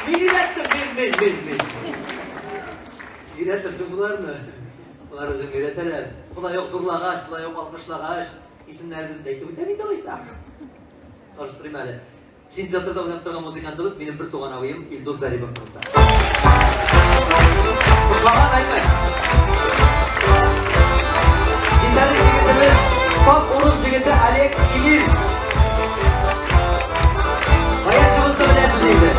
Men ürettim, Üretirsin bunlarını. Bunlar özün üretirler. Buna yok zurlağaç, buna yok alkışlağaç. İsimlerinizi de ekip ötemeyin de oysak. Karıştırayım hadi. Şimdi teatrda oynap turgan muzikantımız benim bir tuğan avayım İldoz Zaripov kılsa. Kurbanlar aytmay. Gitarlı jigitimiz Saf Uruz jigiti Alek İlil. Bayançımızda bilensiz indi.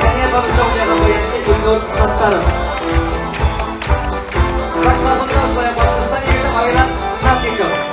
Yani yapamızda oynayan bayançı İldoz Sattarov. Saklamından sonra başkasından yerine ayıran Natnikov.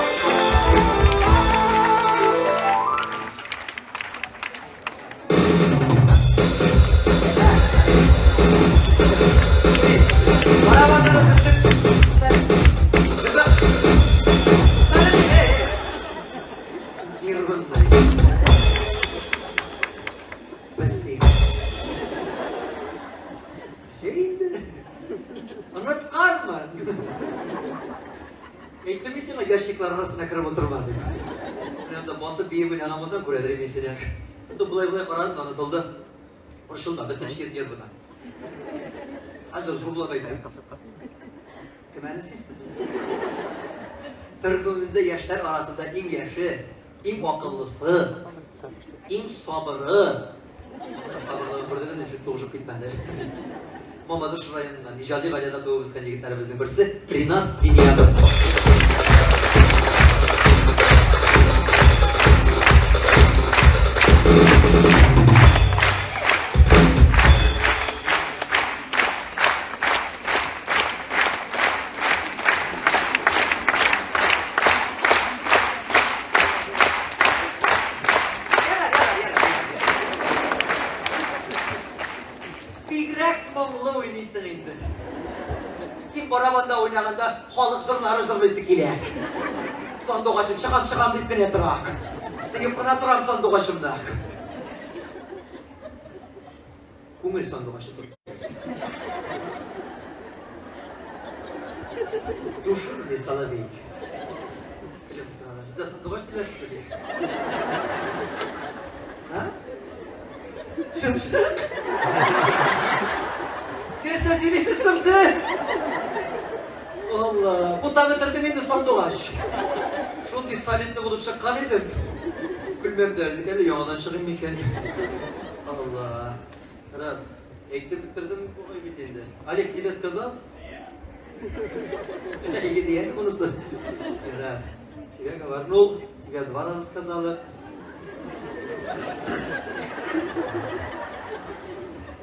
Yaşlıklar arasına kırıp oturmadık. Hem de basıp bir gün yanamazsan kureleri mesele. Bu da bulay paradım anlatıldı. Konuşulma, bütün şehir yer buna. Hazır zorlamaydı. Kımenisi? Türkümüzde yaşlar arasında en yaşı, en akıllısı, en sabırı. Sabırlığı gördüğünüz için doğuşup gitmedi. Mamadır şurayından, icadi galyada doğumuzdan yigitlerimizin birisi Rinas Diniyamız. Barabanda oynaganda halik jırlary jırlaysy kelýär. Sandogaşym çykam diýip gene durak. Diýip gana turam sandogaşymda. Kumel sandogaşy. Duşun ne salavik. Sizde sandogaş dilersiniz. Ha? Şımşık. Kesa silisi sımsız. Allah, bu tanıtırdı beni sandoğaç. Şunday salitli bulup çıkan edim. Gülmem derdik, hele yağdan çıkayım iken. Allah. Rab, ekti bitirdim, bu ay bitindi. Alek tibes kazan. İyi diyen unusun. Rab, tiga var ne oldu? Tiga dvaranız kazalı.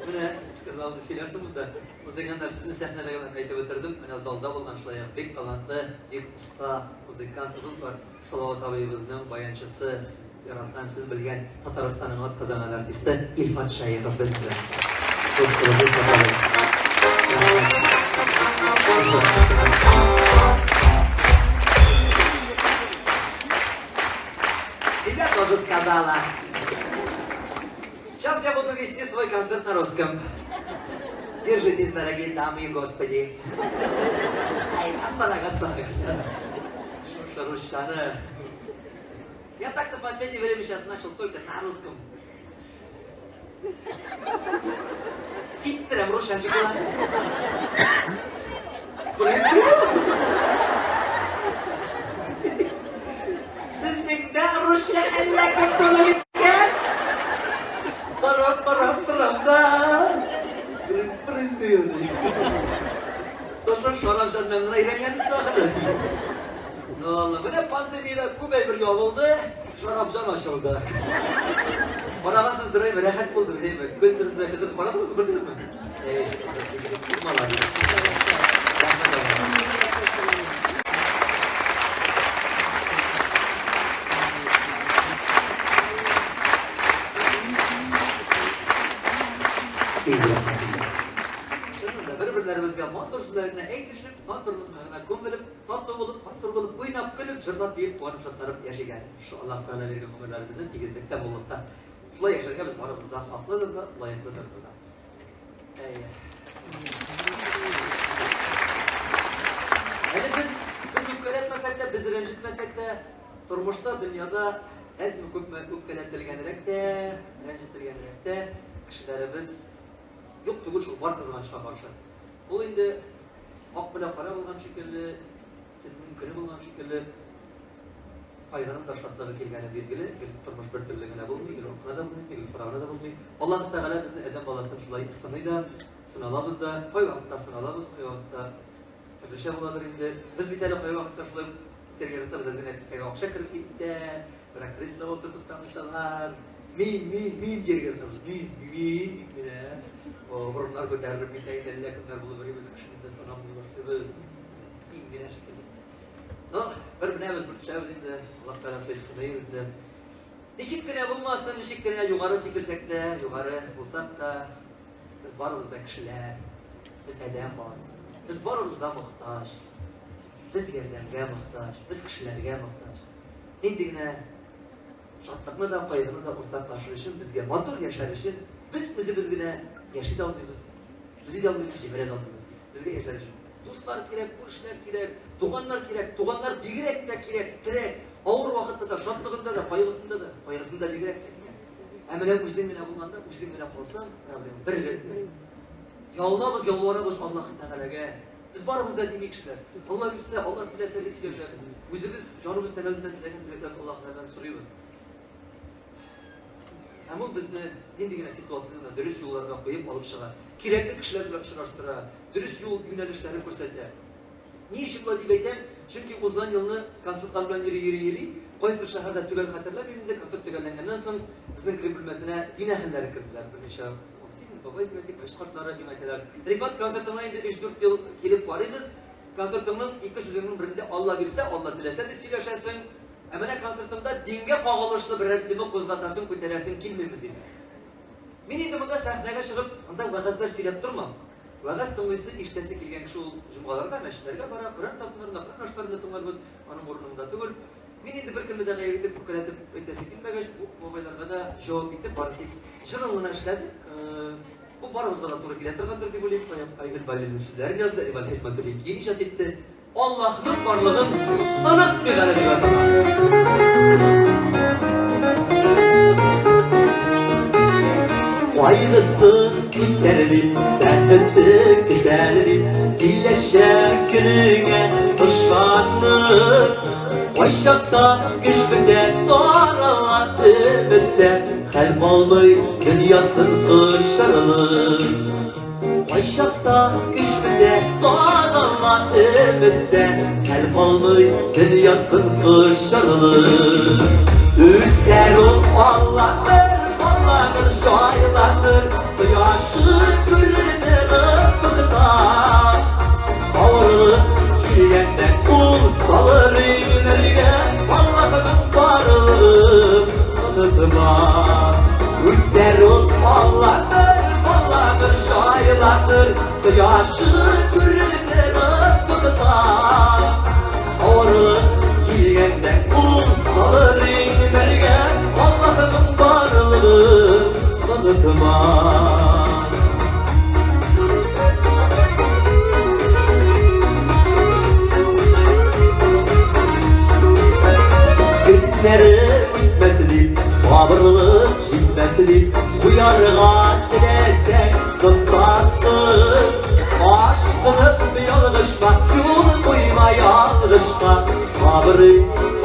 Bu ne? Kazalı bir şeylersin burada. Müzikantlar sizin sahnelerden aytib o'tirdim. Ana zalda bo'lgan shular bek talantli, bek usta muzikantimiz var. Salovat abimizning bayanchisi, yaratgan siz bilgan Tataristonning otqazagan artisti Ilfat Shayxov bilan. Ребята уже сказала. Сейчас я буду вести свой концерт на русском. Держитесь, дорогие дамы и господи. Ай, господа. Шарушары. Я так-то в последнее время сейчас начал только на русском. Ситтерем рушанчик была. Sizning de Ruscha allakim to'lib ketgan. Tarab-tarab-tarabda. Priz diyordu. Doktor Şarapcan'dan ayıran istiyordu. Ne oldu? Bu ne pandemiyada Kubey bir yol oldu. Şarapcan açıldı. Oradan siz dirayı bir rahat buldu değil mi? Kötü paradınız mı? Gördünüz mü? Bir-birlerimizga motor so'zlarni aytishib, motorlarni ko'milib, tortib bo'lib, o'ynab, kulib, jilbat berib, quvonib shodlanib yashagan. Shu Alloh taolo bergan umrlarimizni tegizlikda bo'lmoqda. Shulay yashagan biz oramizda haqlidir va loyiqlidir. Yani biz öpkeletmesek de, biz rencitmesek de, turmuşda, dünyada ez mi öpkelettirgenlerek de, rencittirgenlerek de, kişilerimiz yok tugul şu var kızgançka karşı. Ol indi ak bilen kara bolgan şekilli, mümkün bolgan şekilli ayganın taşlatlары kelgeni belgili, gelip turmuş bir türlüğüne bulmuyor, okuna da bulmuyor, gelip parağına da bulmuyor. Allah Teala bizni eden balasını şulay ısınıyı da, sınalabız da, koy vakitte sınalabız, koy vakitte türlü şey buladır indi. Biz bir tane koy vakitte şulay tergelipte biz azin ettik, okşa kırıp gitti, bırak krisle oturtup tanışsalar, min gergertimiz, min, o burunlar götürüp bir tane deli yakınlar buluveriyoruz, kışında sana buluveriyoruz, min gene şekilde. Bir binemiz bir çayımız indi, Allah Teala festindeyiz de. Nişiklerine bulmazsın, nişiklerine yukarı sikirsek de, yukarı bulsak da, biz barımızda kişiler, biz eden bazı, biz barımızda muhtaç, biz yerdenge muhtaç, biz kişilerge muhtaç. İndigine, şatlıkını da, kaygını da ortak taşırışın, bizge motor yaşarışın, biz bizgine yaşı da almıyoruz, bizi de almıyoruz, cimere de almıyoruz, bizge yaşarışın. Dostlar kirek, kurşlar kirek, tuğanlar kirek, tuğanlar bigirek de kirek, direk. Ağır vakitte de, şartlığında da, paygısında bigirek de kirek. Hemen üzümüne bulmanda, üzümüne olsan, problem bir. Yalvarabız, yalvarabız Allah'ın Teala'ga. Biz barımızda dini kişiler. Allah bilse, Allah dilese dik yaşarız. Üzümüz, canımız temelzinden dilegen dilekler Allah'tan soruyoruz. Hem bizni indigine situasyonda dürüst yollarına koyup alıp çıkar. Kirekli kişilerle uçurashtıra, dürüst yol yönelişlerini ko'rsatadi. Niçin bu diyeyim? Çünkü uzun yılını konsertlar bilan yeri, qaysidir shaharda tugal xatarlar, endi konsert tugallangandan so'ng bizning klip bilmasine yine hillari kirdilar. Bir necha babay dedik, başqartlara demaklar. Rifat konsertiga endi 3-4 yil kelib boramiz. Konsertimning ikki so'zining birinde Allah bilse, Allah dilese deb söylashasın. Hemen konsertimda dinge bağlışlı bir tema qo'zg'atasin, ko'tarasin kelmaymi dedi. Men endi bunda sahnaga chiqib, unda va'zlar söylab turmam. Va'z tinglaysi, eshitasi kelgan kishi jumg'alarga, masjidlarga borib, Qur'on taplarida, Qur'on oshlarida tinglarmiz, uning o'rnida tugul. Men endi bir kundan aytib, ko'kratib, aytasi kelmagach, bu mobillarga da javob etib, bordik. Jurnalni ishladik. Bu barımızdan to'g'ri kelaturgandir deb o'ylayman. Aygul Balilning so'zlarini yozdi, Eval Hesmatullayev ijod etdi. Allohning borlig'in aniq biladi deb ataman. Qayg'ısın giderdi, derdetdi giderdi, dilleşen gününe kuşkanlık. Başakta güçlüde daralar ümitte, kalp olmayı dünyasın kışlarılık. Başakta güçlüde daralar ümitte, kalp olmayı dünyasın kışlarılık. Ülker ol Allah'tır, Allah'tır şairlardır, Kıyaşı gülünü ıfıkta. Ağırlık girgenden kul salır inerge, Allah'ın varlığım unutma. Ülker ol Allah'tır, Allah'tır şairlardır, Kıyaşı gülünü ıfıkta. Ağırlık girgenden kul salır inerge, Allah'ın varlığım unutma. Günleri bitmesini, sabırlık şiddesini, uyarga dilesen tutarsın. Aşkınıp yalgışma, yol koyma yalgışma, sabrı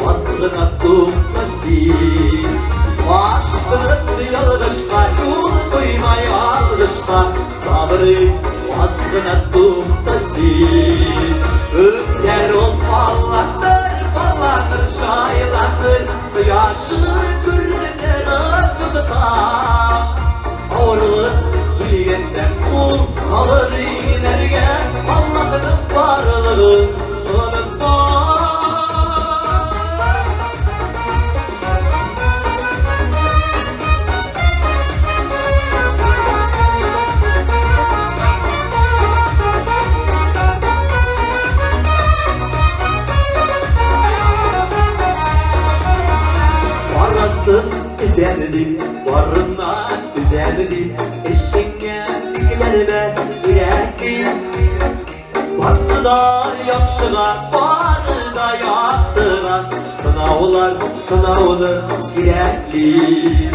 baskına tutmasın. Aşkınıp yalgışma, yol koyma yalgışma, sabrı baskına tutmasın. Ülker ol Allah'tır, Allah'tır şairlardır, Kıyaşı gülünür ıfıkta. Ağırlık girgenden kul salır inerge, Allah'ın varlığını unutma. Güzeldi, varına güzeldi, eşinge diklerime yürekli. Varsı da yakşıga, varı da yaktıra, sınavlar sınavını sirekli.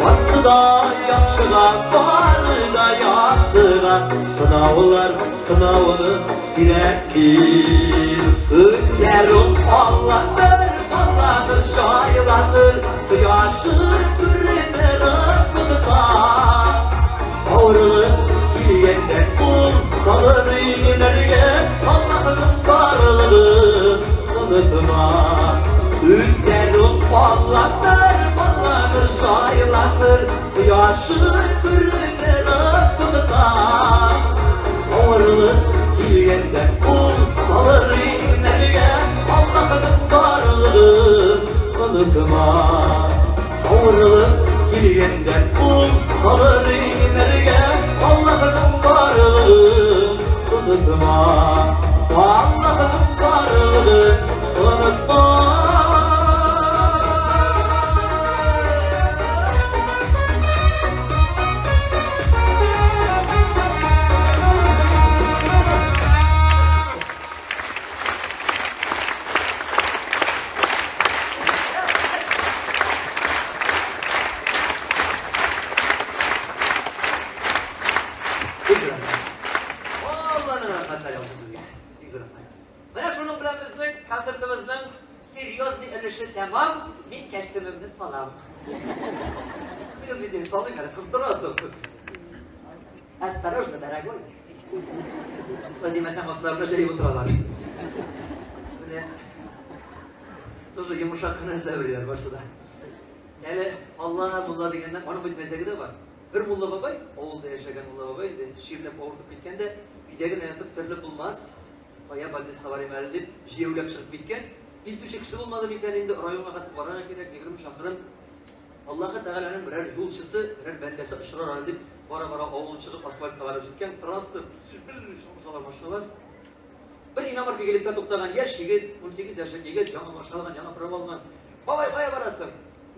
Varsı da yakşıga, barda yattığa sınavlar sınavını sirektir. Ötlerin Allah'tır, Allah'tır şayılanır, kıyaşın kürünür ıpıdığa. Ağrılık giyenden bulsalar inerge, Allah'ın varlığını unutma. Ötlerin Allah'tır, Allah'tır şayılanır, kıyaşın kürünür ıpıdığa. Ağrılık giyenden bulsalar inerge, Allah'ın varlığını unutma. Ağrılık giyenden bulsalar inerge, Allah'ın varlığını unutma. Allah'ın varlığını unutma. Tamam, min keştemimni salam. Kız bildiğin saldı kadar kızdırıyordu. Astarojno, daragoy. Ben demesem aslarına şey oturarlar. Böyle... Sonra yumuşakını sevriyor başta. Yani Allah mulla degenden, onun bir mezhegi de var. Bir mulla babay, oğulda yaşayan mulla babay, şiirlep orduk bitken de bidegin ayaklık türlü bulmaz. Baya baldes havari meldip, jiyevlep çıkıp bitken. Biz düşekisi bulmadı miktarında rayona kadar varana gerek 20 şakırın. Allah-u Teala'nın birer yolçusu, birer bendesi ışırar halde bara oğul çıkıp asfalt kavarıp çıkken trastır. Şamşalar maşallah. Bir inamarka gelip de toktağın yaş yigit, 18 yaşlık yigit, yana maşallah, yana pravalına. Babay kaya varasın.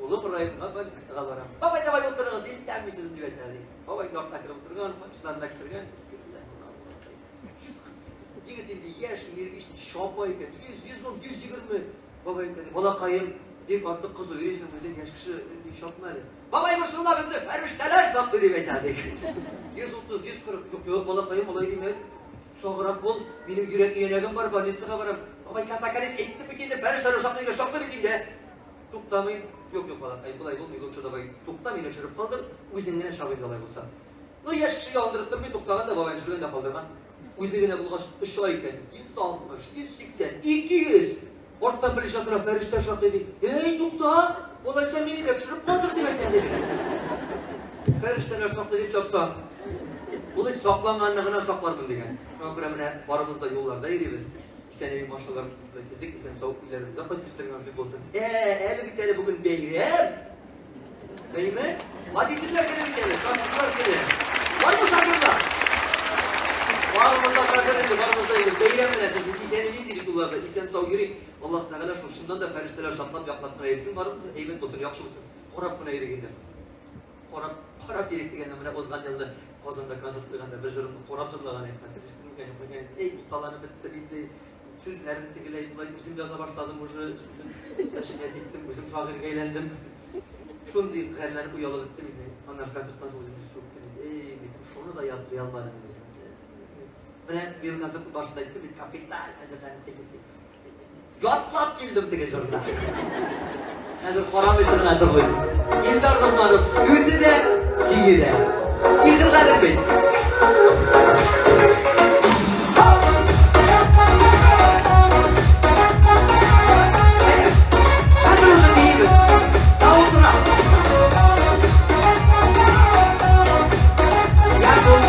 Oğlum rayım, ben sağa varam. Babay da bay oturduğunuz, ilkten mi sizin düvetlerdi? Babay da ortakır oturgan, başlarında kırgan, iskirler. Yigit indi yaş, yirgi işte şapay iken, 110, 120. Babay dedi, bala kayım, deyip artık kızı verirsin, bizden yaş kişi şapmayla. Babay maşallah bizi ferişteler sattı diye beterdik. 130, 140, yok bala kayım, olay değil mi? Soğurak bol, benim yürek yeğenegim var, banetsine varım. Babay kasakaris etti bikindi, ferişteler sattı bikindi. Tuktamayın, yok bala kayım, kolay bulmuyor, yok şurada bay, tuktamayın, çürüp kaldır, uyuzingine şabıyın kolay bulsa. O yaş kişiyi aldırıp bir tuktağın da babayın şurada kaldırman. Uyuzingine bulgaç ışığa iken, 160, 180, 200. Ortadan bir şasına ferişte şak dedi. Hey tukta, olay sen beni de çürüp kaldır demekten dedi. Ferişteler saklı deyip çapsa. Ulu saklanganlığına saklarmın degen. Şu kuremine varımızda yollarda yürüyoruz. Sen evi maşallah tutulakedik, sen soğuk ilerimize kaç üstlerine nasip olsun. Eli bir tane bugün beyrem. Beyme? Hadi dinler gene bir tane, şarkılar gene. Var mı şarkılar? Varımızda şarkılar, varımızda yürü. Beyrem mi nesin? İseni bildirik yollarda, isen soğuk yürü. Allah Teala şundan da ferişteler şaplap yaplatmaya ersin. Varımızda eyvet olsun, yakşı olsun. Korap buna yürü gindi. Korap gerekti gene, buna ozgan yılda. Kozanda kasıtlıganda bir jırımda korapçılığına kateristim yani ey mutlalarını bitti sözlerini tigileyip bizim yaza başladım bu sözün saçına diktim bizim şagir eğlendim şunu deyip herlerini uyalı bitti mi onlar kasıt nasıl bizim soktu ey dedim şunu da yaptırayalım bana bir kasıtın başında gitti bir kapital hazırlanıp geçti yatlat güldüm tige jırımda hazır koramışın nasıl buydu İldar Durmanov sözü de bilgi de Sihirlerim benim. Hadi uzun değiliz. Davutuna. Yardım.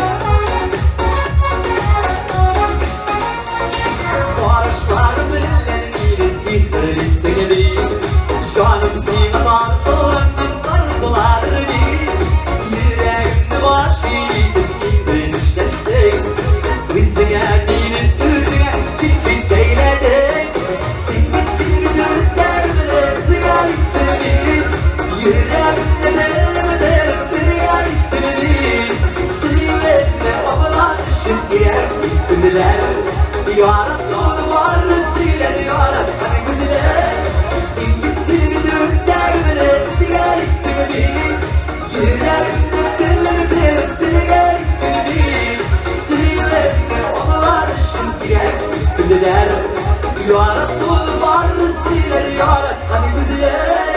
Barışlarım ellerine sihir istedim. Şu anım sihir var, dolar bir. Yüreğimde var şiirim indin işlettim. Üzdüğenliğinin üzüğe silbit eyledim. Silbit üzerine zıgal ismini. Yüreğimde benim dünya ismini. Sıyırında babalar ışık girer sizler. Yarab yolu var sizler yarab hani güzeler. Silbit üzerine zıgal ismini. Yüreğimde Yarattın var sizler yarat hani güzeller.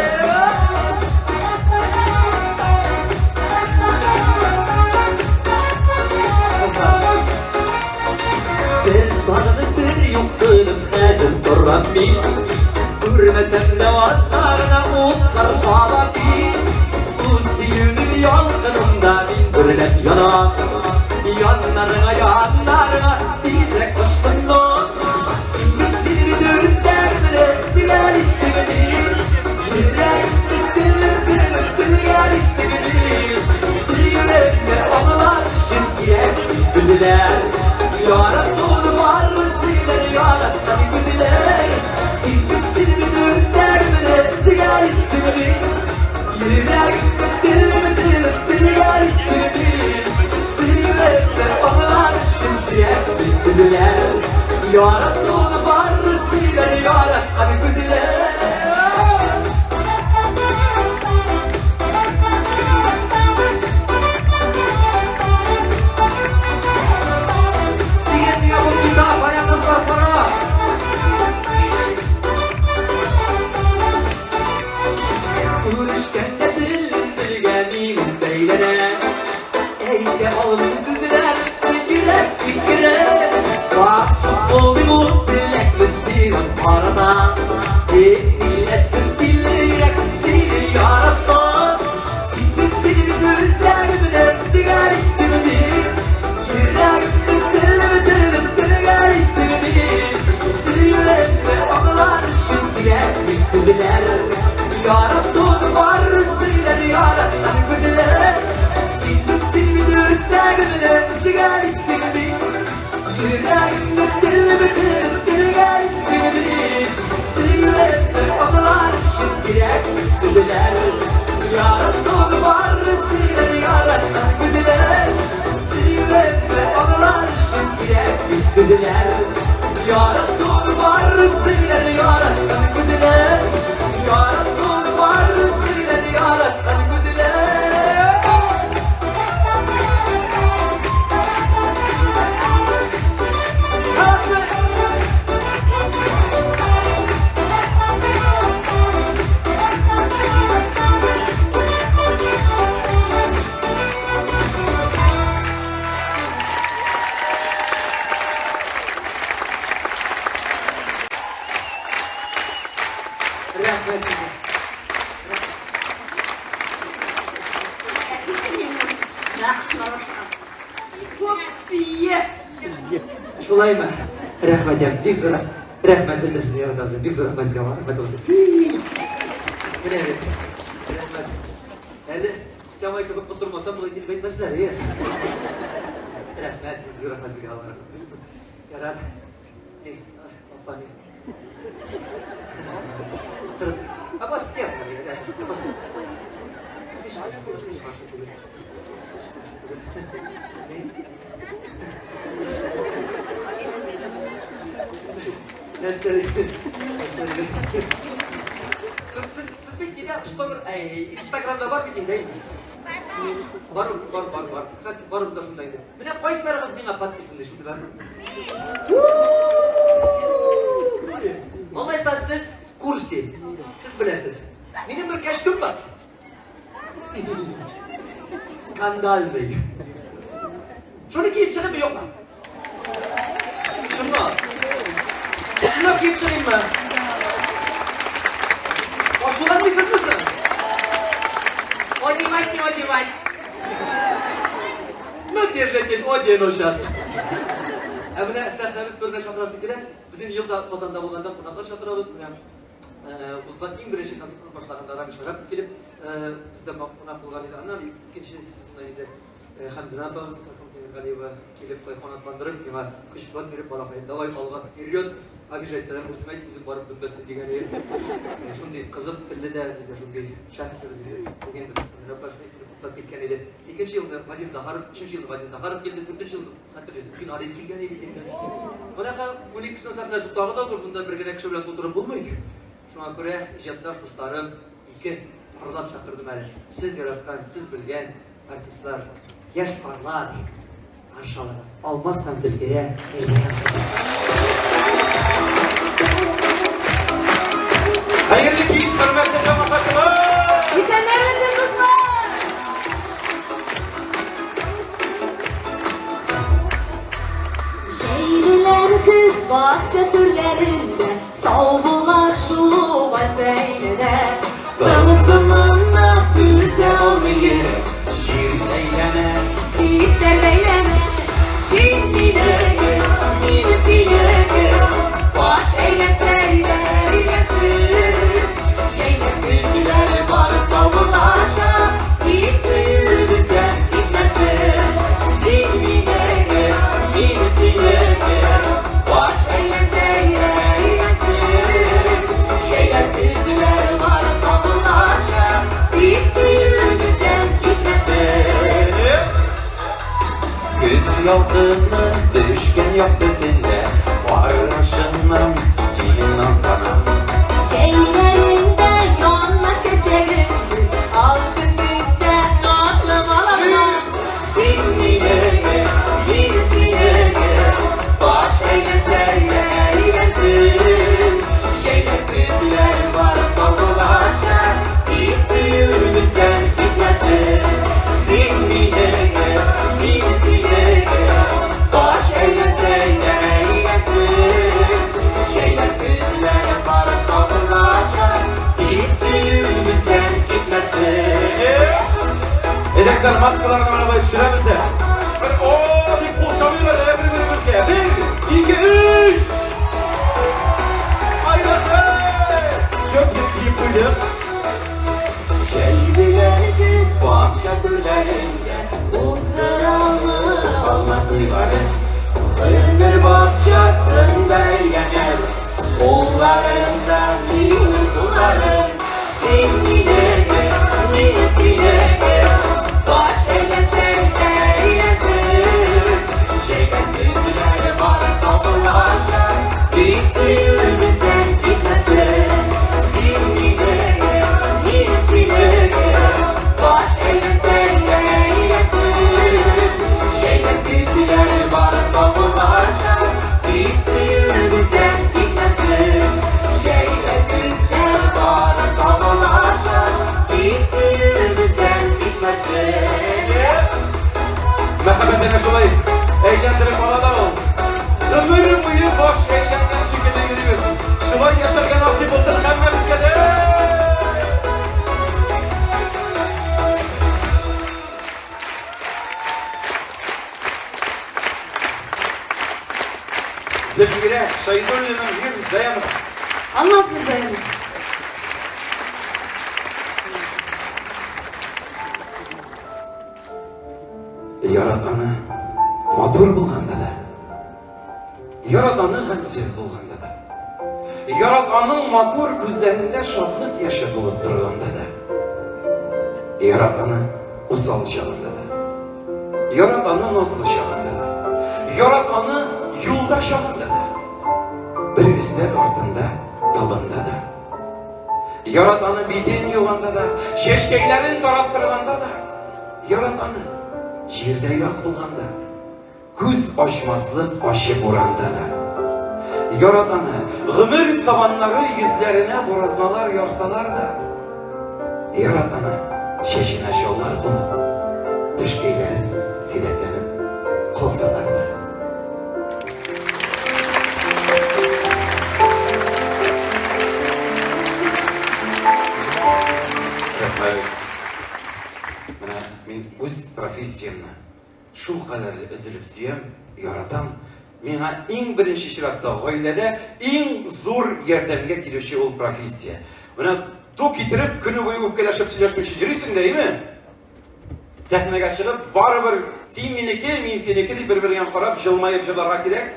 Bir sanıp bir yoksunum ezim duran bir. Görmesem de vazlarına mutlar bağla bir. Bu siyünün yangınında bin bürlet yanar. Yanlarına dizek koştun doç. Silip dürsen bile siler istemedir. Yürekli dil gel istemedir. Sıyırıklı anılar şimdiye süzüler. Yarattın var siler yarattın güzeler. Silip dürsen bile siler istemedir. Yürekli dil gel istemedir. Sıyırıklı anılar şimdiye süzüler. Yarattın var siler yarattın güzeler. Diyesi yapın kitap ayakızlar para. Uğraşken de bilgenim beylere. Eyde alın sizler sikire sikire. Vasıf oldu dileklisin arada. Yetişlesin dilek seni yarattın. Seni gözlerimle sigar istemedi. Yürekli dilim gel istemedi. Sıyırıklı anılar şimdiye sizler. Yarattın var sizler yarattın güzeller. Seni gözlerimle sigar istemedi. Yürekli dilim gel istemedi. Sıyırıklı anılar şimdiye sizler. Yarattın var sizler yarattın güzeller. Sıyırıklı anılar şimdiye sizler. Yarattın var sizler yarattın güzeller. Yarattın var sizler yarattın güzeller. Kalsın. Rahmet size. Şolay mı? Rahmet ya, bir sıra. Rahmet biz de sizi yaratırız. Bir sıra mazga var, rahmet olsun. Mine evet. Rahmet. Hadi, sen vay kapıp tutturmasan bu ilgili bitmezler ya. Rahmet, bir sıra mazga var. Yarar. Ne? Apa ne? Apa setiap hari ada. Apa setiap? Ish masuk. Nesteri. Siz bir gidin Instagram'da var bir değil mi? Var. Var da şundaydı. Mene koyslarınız bana patmışsındır şundalar. Vallahi siz kursi. Siz bilesiz. Benim bir keşfim var. Skandal değil. Şunu giyip mi yok mu? Şunu giyip çıkayım mı? Koşular mısınız mısın? Odivay. Ne derler o diyen hoşaz. Emine sahnemiz bölme şatrası gider. Bizim yılda Kozan'da bulunanda konaklar şatırarız. Uzman en birinci kazanın başlarında aramış olarak gelip bizde konak bulgan idi. Anlar ikinci sizinle Hamdına bağız galiba gelip konaklandırıp yine kışlat verip balakayı davay alga veriyor. Обижается, Mustafa bizim barıp dönmesine digene yer. Şundi kızıp pilli de şundi şahsımız degen de başına kutlar ketken idi. İkinci yılda Vadim Zaharov, üçüncü yılda Vadim Zaharov geldi, dördüncü yılda hatırlıyorsun. Gün arayız gelgen idi. Bunaqa 12 sınıfta tutarı da zor, bunda bir gene kişi bilen tuturup bulmayın. Şuna göre ijatlar dostlarım iki aralap çakırdım әлі. Siz yaratkan, siz bilgen artistler, yaş parlar, aşağılığınız. Almazsan zilgere, hürmetli tamaşaçılar. Yetenler misin kızlar? Şeyliler kız bahçe türlerinde savbular şu vazeynede Tanısımında güzel olmayı Şiir eyleme, İster eyleme Sinmine minisine Baş eyleseyde eylesin Şeyler güzüler var savbularsa Hiç suyumuzdan gitmesin Sinmine minisine Baş eyleseyde eylesin Şeyler güzüler var savbularsa Hiç suyumuzdan gitmesin Güz yaldığını düşkün yaptı dinle. Varışından senin nazlanam. Şeylerinde yanına şeşerim Altın bizden aklım alamam Sinmine birisine Baş eylese eylesin Şeyler güzler var savrulaşa Hiç suyumuzdan gitmesin Sinmine birisine Baş eylese eylesin Şeyler güzler var savrulaşa Hiç suyumuzdan gitmesin Edeksen maskalarını arabaya düşüremiz de. Bir ooo deyip konuşamıyorlar ya birbirimizle. 1, 2, 3. Hayrat be. Çok iyi buydu. Şeybiler güz bahçelerinde Bozdıranlı alma duyarı Hırnır bahçesinde yeneriz Oğullarından mini suları Sinmine minisine Baş eylese eylesin Şeyden güzüler var sabırlaşa Hiç suyumuzdan gitmesin Sinmine minisine Baş eylese eylesin Şeyden güzüler var sabırlaşa Hiç suyumuzdan gitmesin Şeyden güzler var sabırlaşa Hiç suyumuzdan gitmesin Merhametine şolay. Eğlendirip alada ol. Ömür boyu boş eğlenmen şekilde yürüyorsun. Şolay yaşarken nasip olsun hemmemizge de. Zülfire Şahidulli'nin bir zayanı. Almazsınız dayanın. Yaratanı matur bulganda da, Yaratanı gamsiz bulganda da, Yaratanın matur gözlerinde şadlık yaşı bulup durganda da, Yaratanı usal çağında da, Yaratanı nazlı çağında da, Yaratanı yolda çağında da, bir üstel ardında tabında da, Yaratanı bidin yuvanda da, şeşkeylerin taraftırganda da, Yaratanı Şiirde yaz bulganda, göz açmazlık aşı buranda da, Yaratanı gümür savanları yüzlerine boraznalar yarsalar da, Yaratanı şeşine şollar bulup, dışkıyları siletlenip kolsalar da. Men öz professiyamni shu qadar üzülüp suyam, yaratam. Menga eng birinchi shiratda oilada eng zo'r yordamga keluvchi ol professiya. Mana to'q getirib kuni bo'yi o'pkalashib so'ylashmoqchi yuraysan deymi? Sahnaga chiqib baribir sen meniki, men seniki deb bir-biriga qarab jilmayib jillarga kerak.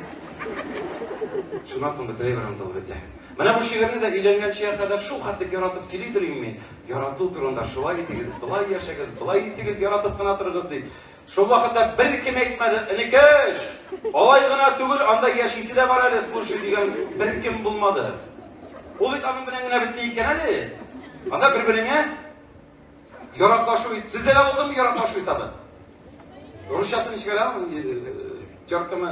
Shundan bitiraveraman dilbetlar. Mana bu she'rni de uylangancha qadar shu xatda yaratib siylaydiring men. Yaratib turganda shulay etigiz, bulay yashagiz, bulay etigiz yaratib qana turgiz deb. Shu vaqtda bir kim aytmadi, "Inikash, olaygina tugul, anda yashisi de var hali shu" degan bir kim bo'lmadi. O vitamin bilan gina bitdi ekan hali. Anda bir-biriga yaratlashuv, sizda da bo'ldimi yaratlashuv tabi? Ruschasini chiqaraman, jarkama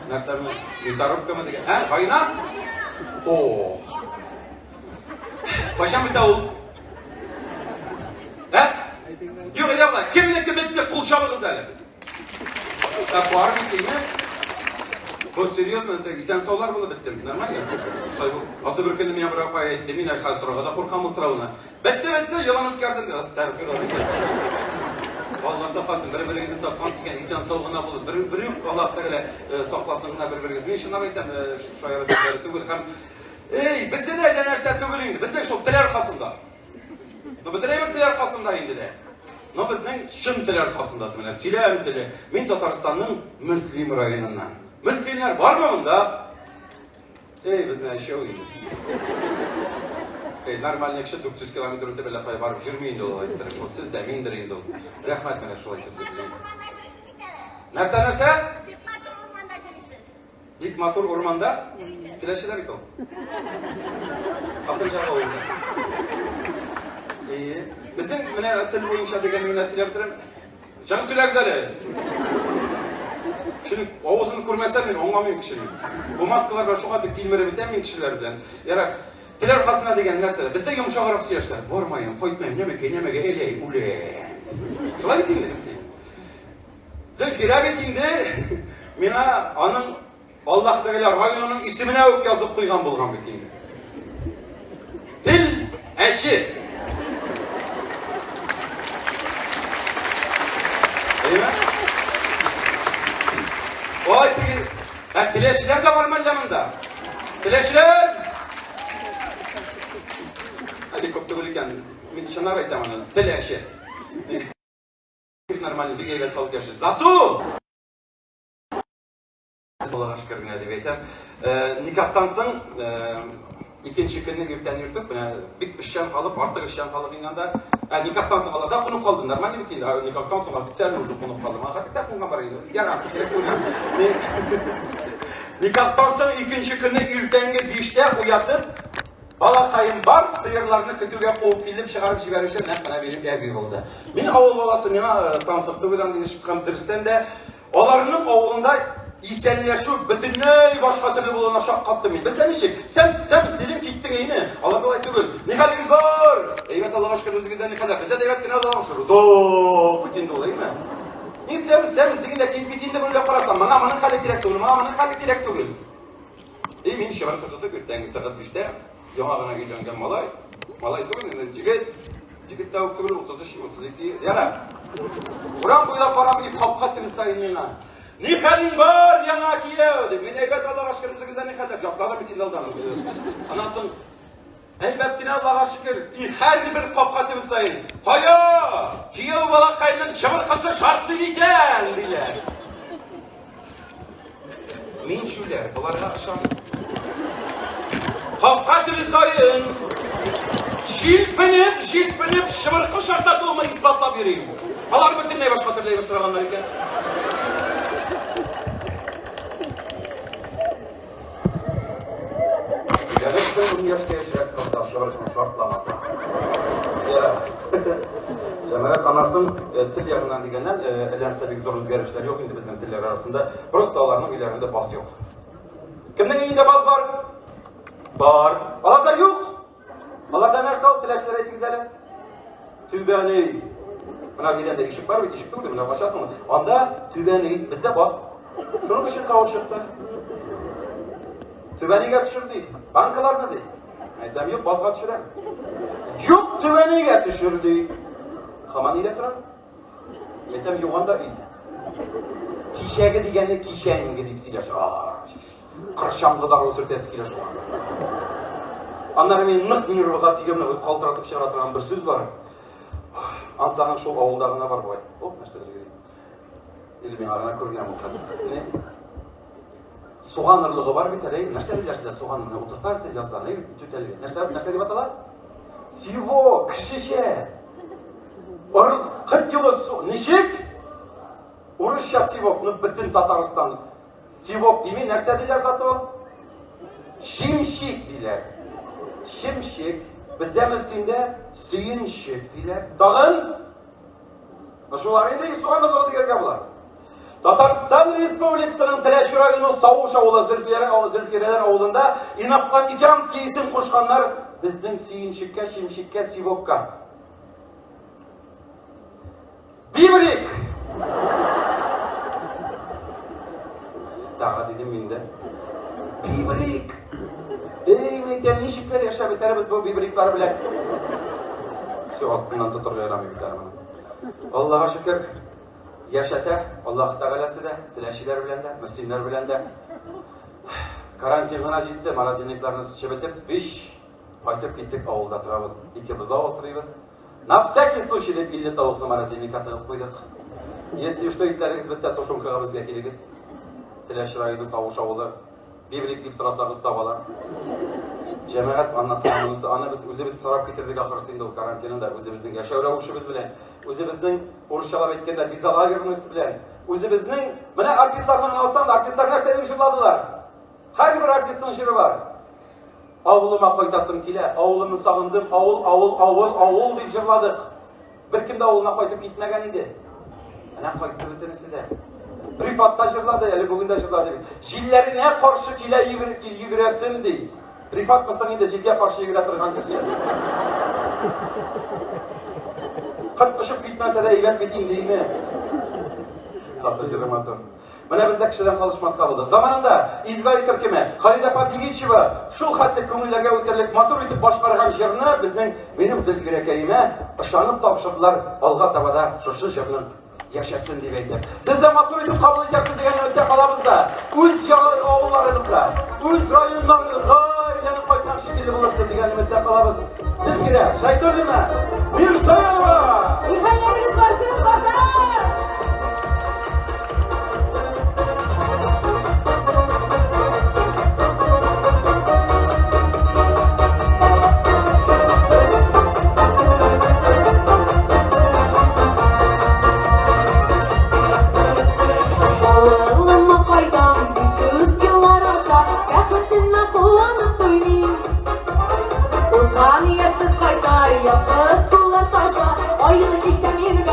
narsami, misarobkami degan. Ha, bayna? Oh. Paşam bir davul. He? Yok öyle yapma. Kimle bitti kulşalı kız hele. Ya var mı değil mi? Bu seriyosun sen soğlar bunu bittim. Normal ya. Şey bu. Atı bir kendimi ya bırakmaya ettim. Yine kasırga da korkamın sırağına. Bitti yalanıp geldin. Estağfurullah. Allah safhasın, bir-birinizin tapkansıken insan soğuğuna bulur. Bir Allah'ta öyle saklasınlar bir-birinizin. İşine baytan şu ayarı sözleri tügül. Ey, bizde de eğlenirse tügülündü. Bizde şu tile arkasında. Bizde bir tile arkasında indi de. Bizden şın tile arkasında tümüne. Silahım tile. Min Tatarstan'ın Müslim rayonundan. Müslimler var mı bunda? Ey, biz ne şey oyundu. Normalne kişi 400 kilometre ötebele kay barıp jürmeyin dolu ayıttırı. Siz de mindirin dolu. Rahmet mene şu ayıttırı. Nerse? Bit motor ormanda? Tileşi de bit o. Atınca oyunda. İyi. Bizim mene tel boyu inşa degen münesiyle bitirim. Canım tüler güzeli. Şimdi ovuzunu kurmasa beni ongamıyorum kişinin. Bu maskalar var şu kadar tilmere biten kişiler bilen. Yarak. Tiler arkasına degen nerede? Bizde yumuşak arak siyerler. Varmayın, koytmayın, nemege, eley, ulen. Şuna biteyim de isteyim. Zülkira biteyinde, mina anın Allah'takiler rayonunun ismine yok yazıp koygan bulgan biteyinde. Dil eşi. Değil mi? O tileşiler de var mallamında. Tileşiler! Helikopter bölüken, şuna bekledim onu, tileşi. Normalde bir geylet kalıp yaşır. Zatu! Allah'a şükür bine de beytem. Nikahtansın, ikinci günde yurttan yurtuk, bir işten kalıp, artık işten kalıp inanda, nikahtansın kalıp da kunup kaldın. Normalde biteydi, nikahtan sonra bitsen ucu kunup kaldım. Hakikaten kunup var yine, yaransı gerek yok. Nikahtansın ikinci günde yurttange dişte uyatıp, balakayım var, sıyırlarını kötüge kovup bildim, çıkarıp çıkarışlar, ne bana benim ev bir oldu. Min oğul balası, mina tansıktı bilen deyişip kamdırıstan da, olarının oğlunda isenleşip, bütünlüğü başka türlü bulana şak kaptı mıydı? Biz demişik, sen istedim gittin iyini, Allah kolay tügül, ne haliniz var? Evet Allah'a şükür rızkınızda ne kadar, bize de evet yine Allah'a şükür, zooooooo, bütünde olayım mı? Ne sen istedim de git bitinde böyle yaparsan, bana amanın hali direkt tügül, amanın hali direkt tügül. İyi min şivarı tututu gürtlengi sakat bişte, Yağına gülüyorken malay tügül, Cigit tavuk tügül 33-32, yara. Kur'an buyla param bir kapkatını sayınlığına. Ne halin var yana kiye ödüm. Ben elbet Allah'a şükür rızkınızda ne kadar. Yaplarla bitirli aldanım. Anlatsın. Elbetine Allah'a şükür. Her bir kapkatını sayın. Kaya! Kiye uvala kayının şımarkası şartlı bir geldiler. Min şüler, buları akşam. Kapkatını sayın. Şilpinip şımarkı şartlatılma ispatla vereyim. Allah'ın bütün neye başka hatırlayıp sıralanlar iken. Yadıştır bunu yaşta yaşayak kızlar şımarkını şartlamasa. Cemaat anasın til yağından degenler elenselik zor özgürlükler yok indi bizim tiller arasında. Prosta onların ilerinde bas yok. Kimden iyinde bas var? Var. Allah'da yok. Allah'da nerede ol tileşlere etiniz hele? Tübeni. Buna bir de ışık var mı? Işık durdu buna başlasın mı? Onda tübeni bizde bas. Şunun ışık kavuşukta. Tübeni geçirdi. Bankalarda değil. Dem yok bas geçiren. Yok tübeni geçirdi. Haman ile turan. Metem yuğanda iyi. Kişiye digenle kişiye gidip silaş. Kırşam kadar o sırtı eskiler şu an. Anlarım nık minir vakat yigemle kaltıratıp şaratıran bir söz var. Ansanın şu oğuldağına var bu ay. Hop meseleleri geleyim. İlmin ağına kürgülen bu kazan. Ne? Soğan ırlığı var bir tane. Nerse dediler size soğan ırlığı? Oturtlar bir yazlar. Ne tüteli? Nerse gibi atalar? Sivo, kışışe. Kıt yılı su. Nişik? Uruşya Sivok'un bütün Tataristan. Sivok değil mi? Nerse dediler zaten? Şimşik diler. Şimşik. Bizde Müslüm'de suyunşik diler. Dağın. Şuların da soğan ırlığı diyor kablar. Tataristan Respublikası'nın Tileşiray'ın Savuş Oğlu Zülfiyeler Oğlu'nda İnaplan İkamski isim koşkanlar bizning suyunchikka, shimshikka, sivokka. Bibrik! Stağa dedim mende. Bibrik! Ey meyten nişikler yaşa biteriz bu bibrikler bilen. Şu astından tutur yaramı biter bana. Allah'a şükür yaşata, Allah Teala'sı da, dileşiler bilen de, Müslümanlar bilen de. Karantinana ciddi, marazinliklerini çebetip, viş, qaytib gittik, avulda turabız, ikimiz avusturuyuz. Napsak isluşi deb 50 tavuqni marazinlik atığıp koyduk. Если что itleriniz bitse, toşunkağa bizga keligiz. Tileşirayimiz, avuş avulu, bibrik gibi sırasağız tavalar. Cemaat annası anımızı, anı biz özümüzü sorap getirdik ahırsında o karantinada, özümüzün yaşav ravuşumuz bilen, özümüzün oruşalap etkende vizalar vermesi bilen, özümüzün, mene artistlardan alsam da artistlar ne şeyde jırladılar. Her bir artistin jırı var. Avuluma koytasım kile, avulumu sağındım, avul deyip jırladık. Bir kim de avuluna koytup gitmegen idi. Mene koyttu bitinisi de. Rifat'ta jırladı, eli bugün de jırladı. Jillerine karşı kile yürüyesin dey. Rifat mısın indi, jilge karşı yürüyatırgan jırçı. Kıt ışıp gitmese de eyvet bitin değil mi? Satı jırımatır. Mene bizde kişiden kalışmazka buldu. Zamanında İzgari Türkime, Halid Apa Bigiçiva, şul hatlik kömüllerge öterlik matur ütüp başkarıgan jırını bizden benim Zülfirekeyime ışanıp tapşırdılar alga tabada şuşu jırının yaşasın diye eydim. Siz de matur ütüp kabul edersiniz degen ümitte kalamızda, öz oğullarınızla, öz rayonlarınızla ailenin koytan şekilde bulursun degen ümitte kalamız. Zülfire, Şaydırlı'na, bir sayarma! İlhanlarınız varsın basar! Uzman yaşıp kaytar, yapı sular taşa, ayılık işte bir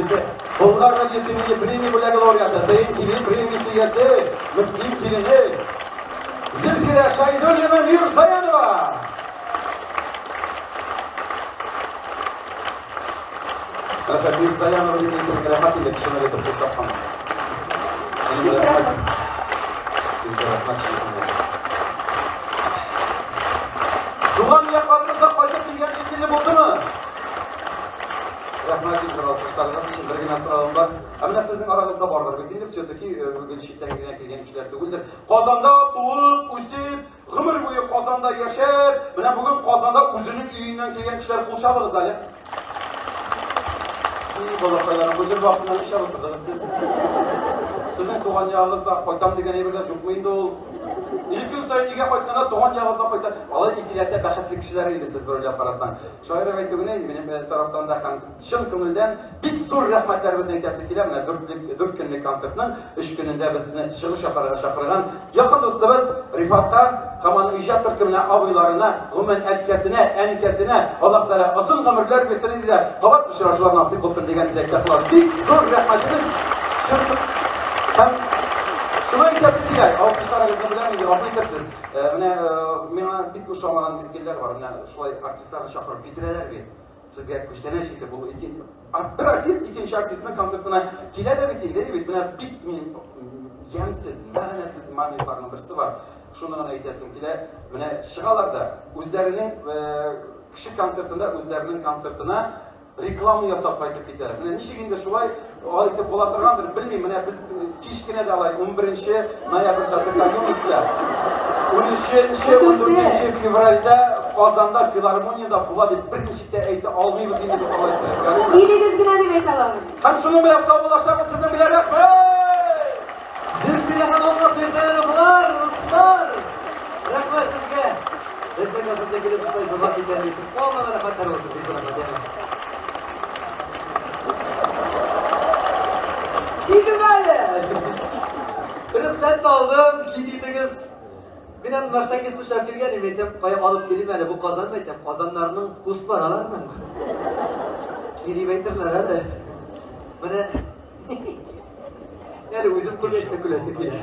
Birincisi, Bulgar Radyosu'nun premi bile laureatı, Dayınkili premisi üyesi, Müslim Kilini, Zülfire Şahidoğlu'nun Yursayanova. Aşağı Yursayanova diye bir rahmet ile kişileri yapıp şapkam. Doğan yakalınızda fayda kilgen şekilli buldu mu? Rahmet güzel alkışlarınız için bir nasıralım var. Emine sizin aranızda vardır. Bitindir söyledi bugün şitten güne kilgen kişiler tügüldür. Kazanda doğup, usip, gımır boyu Kazanda yaşayıp, bugün Kazanda uzunun üyünden kilgen kişiler kulşalığız hali. İyi balakaylarım, bıcır vaktinde bir şey bakırdınız siz. Sizin tuğan yağınızda koytam degen eberler çok muyum da ol. İlk gün sayın lige koytkanda tuğan yağınızda koytam. Alay ikilerde bəxetli kişilere indi siz böyle yaparasan. Şair evet ögüne benim taraftan da şın kımıldan bir zor rahmetlerimizden itesi kile. 4 günlük konsertinin 3 gününde bizini çıkış yasarına şakırılan yakın dostumuz Rifat'ta Kamanın icad Türkümüne, abilarına, Gümün erkesine, enkesine, Allah Teala asıl ömürler besini de kavat ışıraşlar nasip olsun degen dilekler var. Bir zor rahmetimiz hem şunu enkesi diyey, alkışlarınızı bilen gibi afiyetlersiz. Bana dik uşamalan mizgiller var, şulay artistlerini şakırıp bitireler bir. Sizge güçlenen şeydi bu bir artist ikinci artistin konsertine kile de bitin dedi bit. Bana bitmeyin, yemsiz, mahanesiz mamillarının birisi var. Şundan ayıtasım kile, bana şıgalarda özlerinin kişi konsertinde özlerinin konsertine reklamı yasap kaytıp biter. Nişiginde şulay aytıp bulatırgandır, bilmeyeyim. Biz kişkine de alay 11. noyabrda Tıkayonus'la 13. 14. fevralda Kazan'da Filarmoniyada buladı birinci ayıtı almayı biz indi biz alaytırıp. İyiliğiniz güne de bekalımız. Hem şunu bile sağbulaşamız sizin bile rahmet. Zülfire Hamal'la Fezayar okular, Ruslar. Rahmet sizge. Destek asılda gelip tutayı zobat diklerleysin. Olmama rahmetler olsun. Biz rahmet. Giydim böyle. Kırıp sen de oldum, giydiydiniz. Benim Mercedes uçak girgen emetem, kayıp alıp geleyim hele bu kazan emetem. Kazanlarının kus var alar mı? Giydiğim etirler hadi. Bana... Yani bizim kulleşte kulesi bile.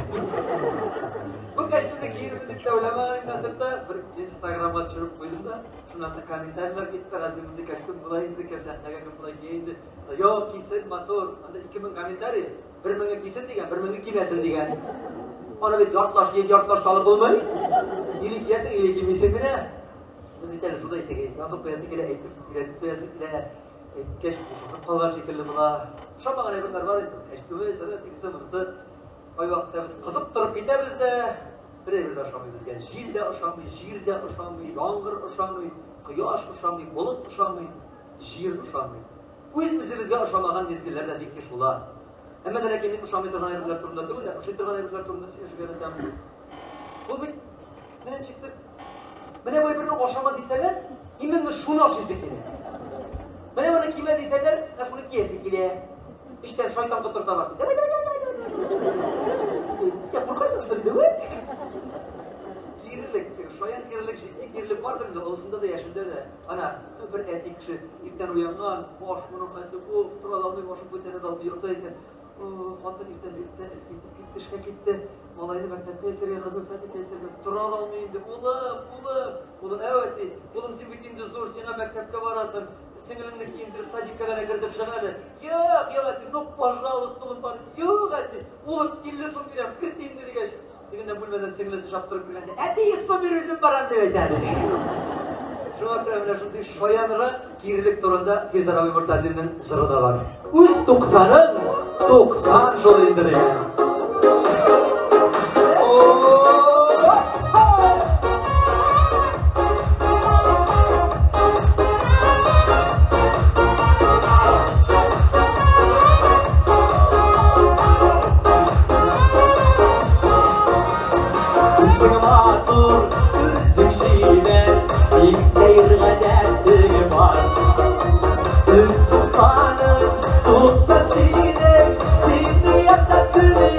Bu kaçtığındaki 20'lik devlemenin nasırda bir Instagram'a düşürüp koydum da şundan da komentarlar gitti. Razmimde kaçtım, buna indi, kersahnaga buna giyindi. Yok giysin motor, anda 2000 komentari. 1000'e giysin degen, 1000'e giymesin degen. Ona bir yartlaş salıp olmayı. İyilik yesin, iyilik giymişsin gine. Biz bir tane şurada ettik, nasıl koyasın gile ettik, üretip koyasın gile. Keş kuşakta kalgan şekilli bula. Şamağın evrenler var idi. Eşküve, sana tikisi mınısı. Ay vakitte biz kızıp durup gidemiz de. Bir aşamayız gen. Jilde aşamayız, jirde aşamayız, yağmur aşamayız, kıyaş aşamayız, bulut aşamayız, jir aşamayız. Bu izimizde aşamağın mezgillerden bir keş bula. Hemen de kendini aşamayı tırgan evrenler turunda değil de. Aşamayı tırgan evrenler turunda yaşıyor yönetem. Bu bir, neden çıktık? Bana bu birini aşama deseler, imin şunu aşıyız ekini. Bana bunu kime deseler, şunu giyesin gile. İşte şeytan kuturda varsın. Deme. Sen korkarsın şöyle değil mi? Girilik, şayan girilik, şekli girilik vardır da olsunda da yaşında da. Ana, bir etik kişi, ilkten uyangan, boş bunu kaydı, tural almayı, boşun bu tane dalmayı yurtayken. Hatun ilkten gitti, şaka gitti. Malayını mektepte ezdiriyor, kızın saati ezdiriyor. Tural almayındı, Ulan evet değil. Bulun zibitinde zor, sana mektepte varasın. Singilini giyindirip, sadikkalarına girdip şakalı. Yok hadi, no пожалуйста, он var. Yok hadi. Ulan illi son birem, kırtayım dedi geç. Degenden bulmadan singilisi şaptırıp bilende. Hadi son bir üzüm param devet yani. Şu akramına şunday şoyanıra girilik turunda Firzaravi Murtazi'nin jırı da var. Üz 90'ın 90 şolu indiriyor. Üst tutanın, tutsan seni, seni yatak gülmeyi.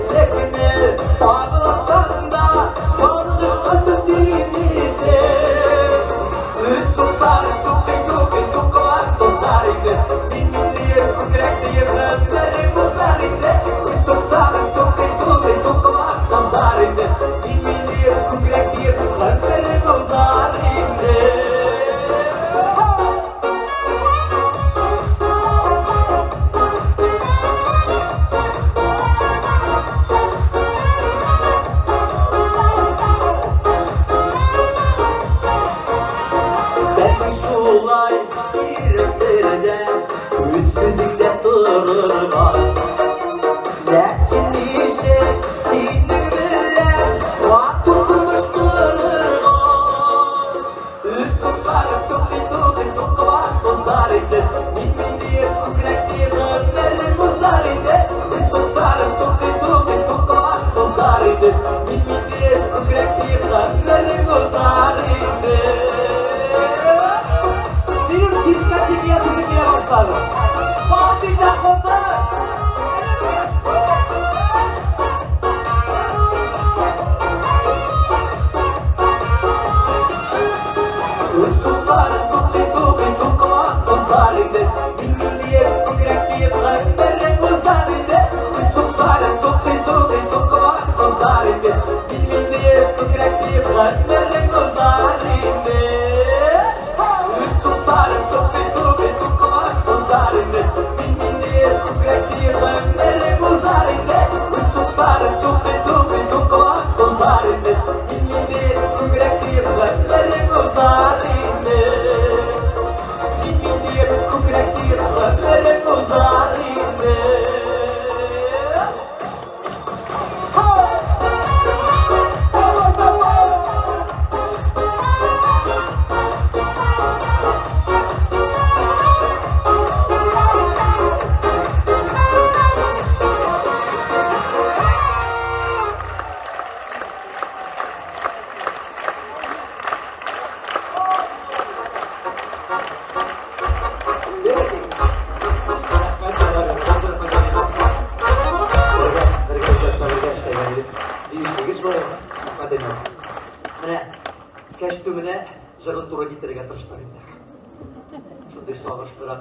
özlekme ağlasan da varlışmadı değilse üstü sarı tuku var tozlarıydı bilmem diye kukrek diye ömrleri bozlarıydı üstü sarı tuku var tozlarıydı bilmem diye kukrek diye ömrleri bozlarıydı.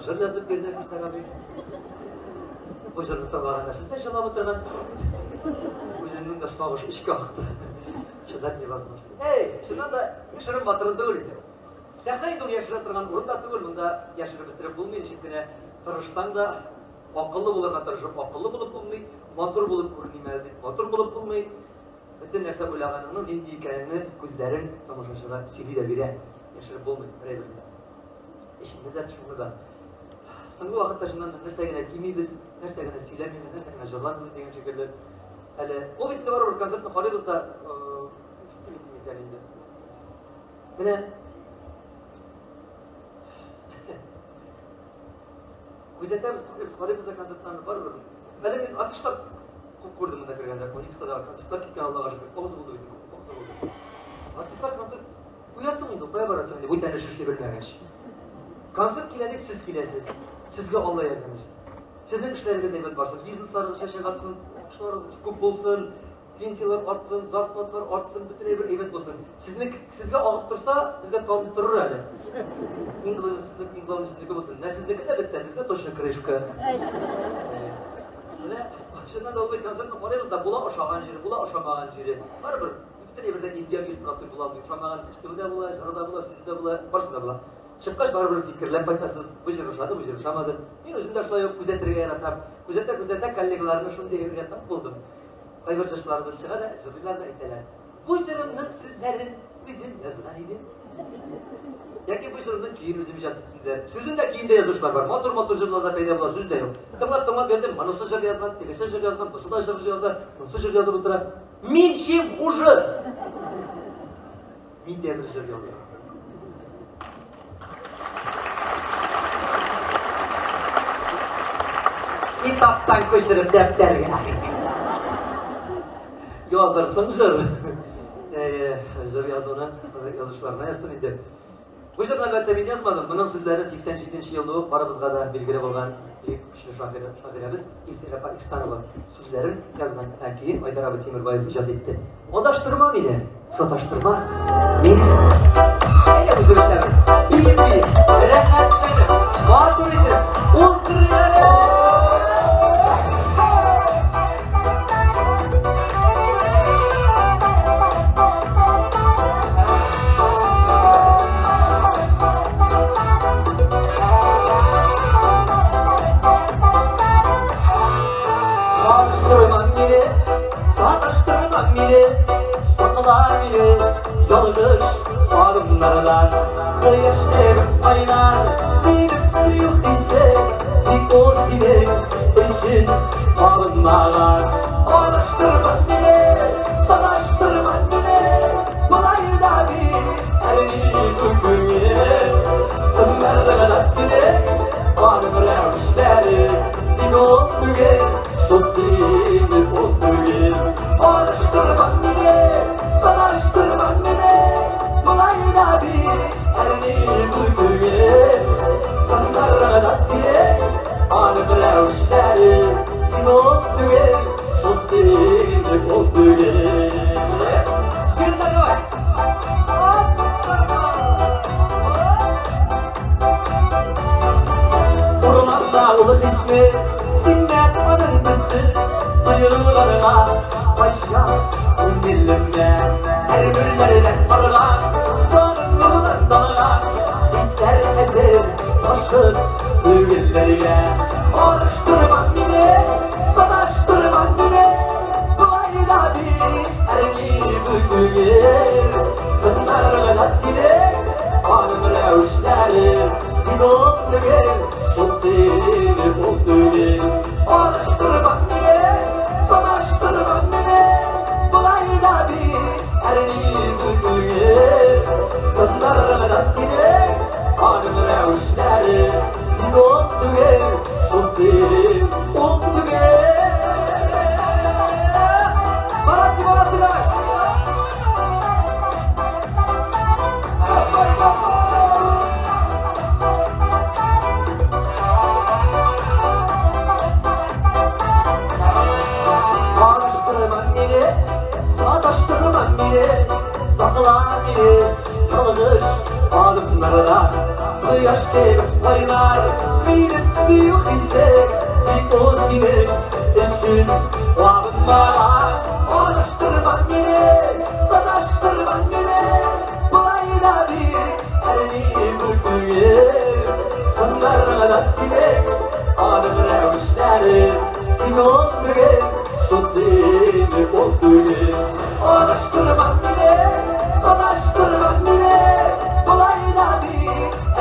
Жыр жазып берді Сарабек. Бұл жырды тыңдағанда сіз де жылап отырғансыз. Өзімнің де ұстағыш ішке ақты. Шыдан невозможно. Шыннан да шырын батырын түгіл еді. Сәқай бұл яшыра тұрған орында түгіл, мұнда яшыры бітіріп болмайды. Шеткіне тырыштан да ақылы болырға тырышып, ақылы болып болмайды. Матур болып көрінемелді, матур болып болмайды. Bütün нәрсе ойлағаныңның нендей екенін көздерін тамашашыға сөйлей де бере. Яшырып болмайды, бірай бірінде. Ішінде де тұшымды да. Соңғы уақытта шыннан нәрсегіне кимейбіз, нәрсегіне сөйлемейміз, нәрсегіне жырланбыз деген шекерлі. Әлі, ол бетінде бар бір концертні қарайбыз да, міне, көзетеміз, қарайбыз да концерттарны бар бір. Әлі мен афиштар көп көрдім мұнда кіргенде, Коникстадағы концерттар кеткен Аллаға жүгір, тоғызы болды бетін, тоғызы болды. Артистар концерт, ұясың енді, қоя барасың енді, бұйтаны шешке білмеген. Konser kiledik, siz kilesiz. Sizge Allah yardım etsin. Sizin işleriniz elbet varsın. Bizneslarınız şaşırg atsın, okuşlarınız көп bolsun, pensiyalar artsın, zarfatlar artsın, bütün bir elbet olsun. Sizge ağıp tursa, bizge tanıp durur hali. İngilizlik olsun. Ne sizdeki de bitse, bizge точно крышка. Öyle, şundan da olmayı konsertini koyarız da bula aşağıgan jeri, bula aşağıgan jeri. Var bir, bütün evde ideal 100% bulamıyor. Aşağıgan işte de bula, jarada bula, süzde bula, barsında bula. Çıkkaç baribir fikirlep aytasız, bu jeri uşadı, bu jeri uşamadı. Men özümde şulay yok, kuzetirge yaratam. Kuzete kollegalarını şunday yaratam buldum. Kayber yaşlarımız çığa da, jırılar da ettiler. Bu jırımның sözlerin bizim yazılan idi. Yaki bu jırımның keyin özüm ijattıklar. Sözünde keyin de yazışlar var. Motor jırlarda payda bolan söz de yok. Tыңлап бердім, манысы жыр yazgan, tegesi jır yazgan, бұсы да jır yazgan, бұсы jır yazып отыра. Мен чем хуже. Мен де бір jır yazgan. Kitaptan koşturup defterge. Yazırsın jır. Jır yazını, yazışlarına yazsın idi. Bu jırdan elbette men yazmadım. Bunun sözleri 87 yılda barımızga da belgili bolgan Kişi şahiremiz İstirap İhsanova sözlerin yazmaktan keyin Aydar abi Temirbayev icat etti. Odaştırma beni, sataştırma beni. Neyle bu sözlerin? Bir, renketmedim, mağdur ederim, uzdırıyorum. Sataştırmam bile, sokular bile, yalgış adımlardan kıyıştır aynar, bir suyu ise bir o sinek için alınmalar. Alıştırmam bile, sataştırmam bile, kolay da bir ermeni bükülü, sınırlarına sinek, anımlar işleri, bir o büge, şosini oturuyum. Alıştırmam bile, sanaştırmam bile, bulayla bir erneği bükülüm. Sanlarına sinek, anı revişleri, kim oturuyum, şosini oturuyum. Şimdi de var. Ormanda ulu ismi, sinnet anın kısmı, duyularına başa ünlülüğüne, her birlerine arılan, sarılan dağılan, ister ezer taşır düğünlerine. Alıştırmam bile, sanaştırmam bile, duayla bir erliği bükülür. Sınırlarına sinek, anım revişleri, bir oturur, şosini oturur. Alıştırmam bile, sanaştırmam bile, bulayla bir erliği bükülür. Sınırlarına sinek, anım revişleri, bir oturur, şosini oturur. Balası demek. Sataştırmam bile, saklan bile, kalmış adımlarına. Kıyaş gibi kaynar, benim suyu hisset, bir o sinek için varınmara. Alıştırmam bile, sataştırmam bile, bulayla bir erliği bükülür. Sınırlarına sinek, anım revişleri, kim oturur, şosini oturur. Alıştırmam bile, sanaştırmam bile, bulayla bir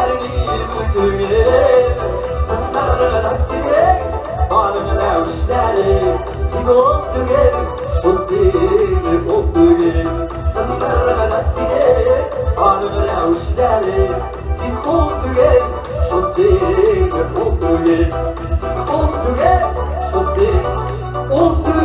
erliği bükülür. Sınırlarına sinek, anım revişleri, kim oturur, şosini oturur. Sınırlarına sinek, anım revişleri, kim oturur, şosini oturur. Oturur, şosini oturur.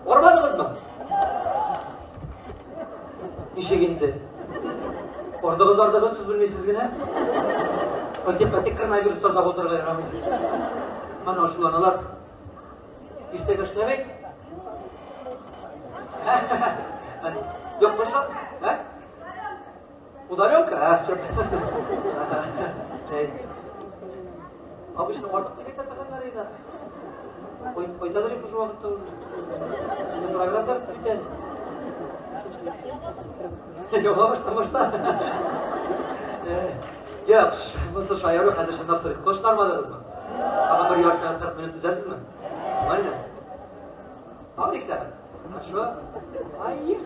Ormadınız mı? İşe gitti. Ordağız siz bilmeysiz yine. Ötek kırnaydır ustasa oturgayır. Mana aşulanalar. İşte kaçlamayın. Yok başla. O da yok ha. Abi işte ortakta getir takanlarıydı. Oytadır ya şu vakitte. İşte programlar biter. Yok başla. Yok, nasıl şayar yok hadi şundan sonra. Koştarmadınız mı? Ama bir yarışmaya 40 minut düzelsiniz mi? Aynen. Abi ne ister? Şu. Ay.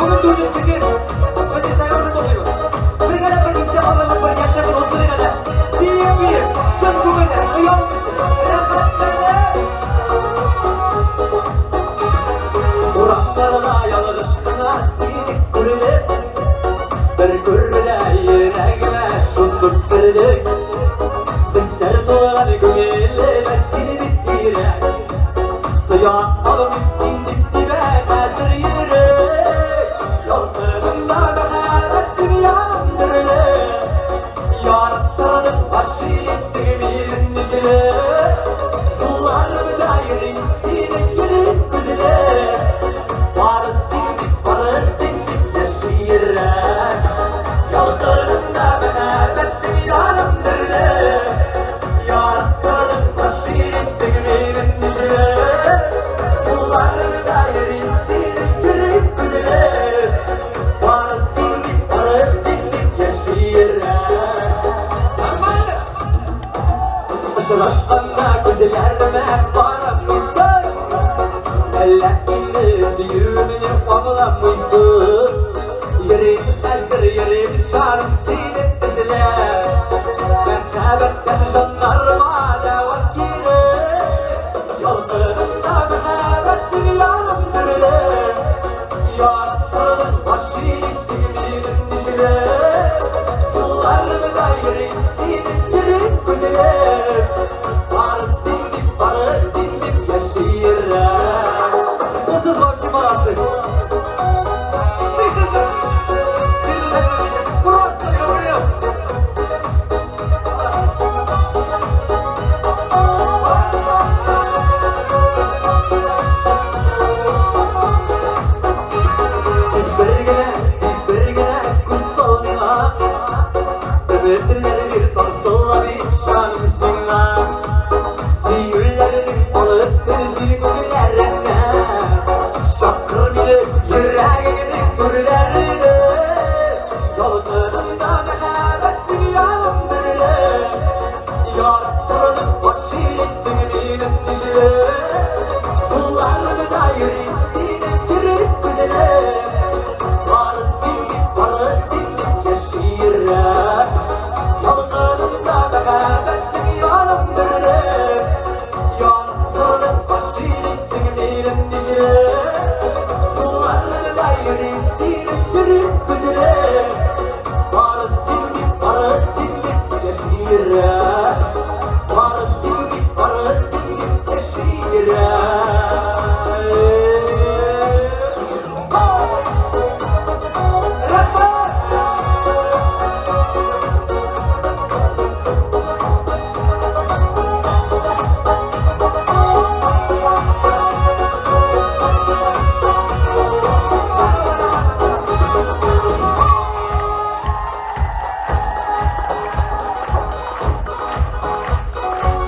Bugün durduk şeker. Özür dayanımlı oluyor. Bir kadar bir istek alırlık var. Yaşamın olsun kadar. Bir. Şun bu kadar. Uyanmış. Uraklarına yalırışkına sinik kırılıp bir kürbüle yüreğime şunduk kırılıp Bizler doğan güveli ve seni bittirek Duyan alım sindik dibe hazır yürek Yollarında mehamet dünyanın dürülü Yarattığının başı ettiğimin nişili Kullarımı dairin sinek yürek güzeli Varı sindik yaşayırek Yollarında mehamet dünyanın dürülü Yarattığının başı ettiğimin nişili Kullarımı dairin sinek yürek güzeli Varı sindik yaşayırek Aşılaşkanla gözlerime varamıysan Elleriniz yüğümünü ağlamışsın Yerim ezdir yerim şarım silip izler Merhabetten jandarma da vakili Yollarında mehabet dünyanın dürülü Yarattığının başı ettiğimin dişili Kullarımı gayrim silip yürek güzelim Varı sindik yaşayırım Nasıl zor ki barası? Bir gene kusalına Öbürleri bir tortola bir şansına Sihirlerini alıp özünü bugünlerine Şakır bile yüreğini türlerine Yollarında mehabet dünyanın dürülü Yarattığının başı ettiğimin nişili Kullarımı dairin sinek yürek güzeli Varı sindik yaşayırım Yollarında mehabet dünyanın dürülü Yarattığının başı ettiğimin nişili Kullarımı dairin sinek yürek güzeli Varı sindik yaşayırım Varı sindik yaşayırım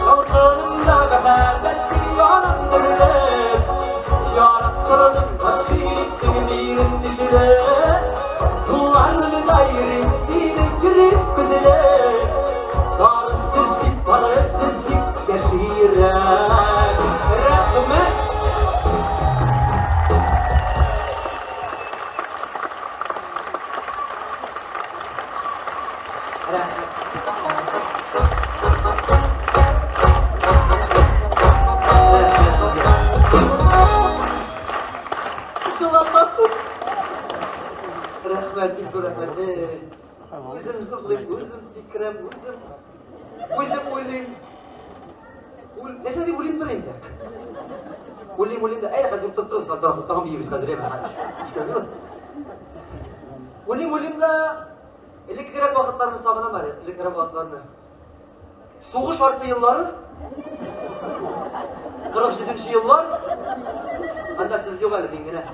Yollarında mehabet dünyanın dürülü Yarattığının başı ettiğimin dişili Kullarını dairin sinek yürek güzeli Varısızlık yaşayırım Rahmet Işılanmazsız. Rahmet, biz rahmet. Özüm zırlayım, özüm sikrem, özüm olayım. Neyse de olayım durayım da. Olayım da, ay kadar tuttum, sonra tamam iyi biz kadar hemen. Olayım da, ellik kere vakitlarını sağına var, ellik kere vakitlarını. Soğuş şartlı yılları, 47. yıllar, anda siz yok hali dingine.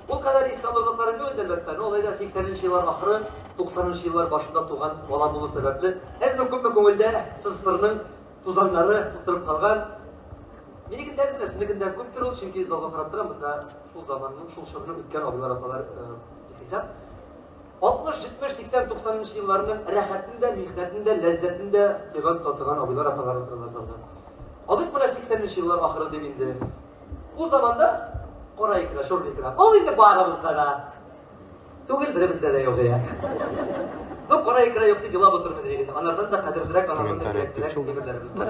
Bu kadar iskanlıkları ne öderler? Ne olayda 80. yıllar ahırı, 90. yıllar başında tuğan olan bulu sebepli. Ezme köpme köngülde sıztırının tuzanları oturup kalgan. Menikin tezgine sindikinden köptür ol, çünkü zalga karaptıran bunda şu zamanın, şu şırını ütken abiler apalar hesap. 60, 70, 80, 90. yıllarının rahatinde, mihnetinde, lezzetinde devam tatuğan abiler apalar otururlar zalga. Alıp buna 80'li yıllar ahırı dibinde. Bu zamanda Koray kıra, şorbi kıra. O indi bağrımızda da. Tugil birimizde de yok ya. Bu Koray kıra yok diye yıla oturma diyeydi. Anardan da kadirdirek, anardan da direk emirlerimiz var.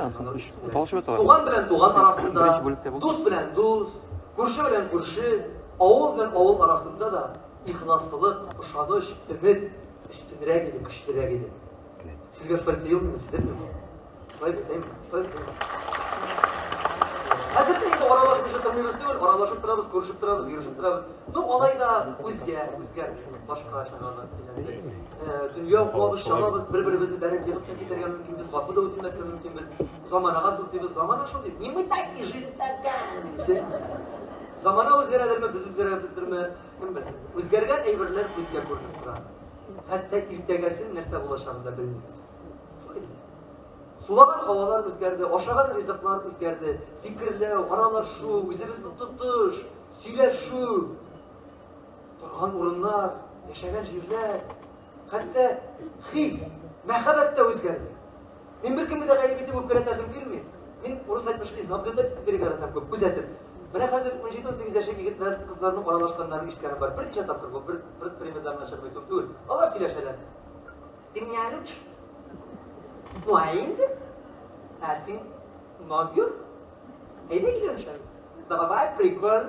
Tuğan bilen tuğan arasında, dus bilen dus, kurşu bilen kurşu, oğul bilen oğul arasında da ihlaslılık, ışanış, ümit üstünlüğe gidin, kışlılığa gidin. Sizge şöyle değil mi? Sizler mi? Şöyle değil mi? Şöyle değil mi? Hazırda indi oralaşmış oturmuyoruz değil, oralaşıp durabız, görüşüp durabız, yürüşüp durabız. Bu olay da özger, başka şakalar. Dünya kuabız, şalabız, birbirimizi berip yılıp getirgen mümkünbüz, vakfı da ötülmezken mümkünbüz. Zamana sürtüyoruz, zamana şunu değil. Niye mi takki, жизнь такая? Zamana özgeredir mi, biz özgerebilizdir mi? Kim bilsin? Özgergen eyvirler bizge görünüp durar. Hatta irtegesin nerse bulaşanında bilmeyiz. Sulagan havalar özgerdi, aşağıdan rızıklar özgerdi. Fikirler, aralar şu, üzerimizni tutuş, süyle şu. Durgan urunlar, yaşagan jirler. Hatta his, mehabet de özgerdi. Men bir kimde gaybeti bu köretesim gelmiyor. Men onu saytmışım, nabdında titip beri garatam köp, güzetim. Bana hazır 17-18 yaşa yigitler, kızlarının oralaşkanlarını işlerim var. Birinci etaptır bu, bir primerden aşırmayı çok değil. Allah söyleşeler. Dinleyelim. Nu ainda? Assim, 9 yıl. Eyde ilerleşelim. Daha var, prikol.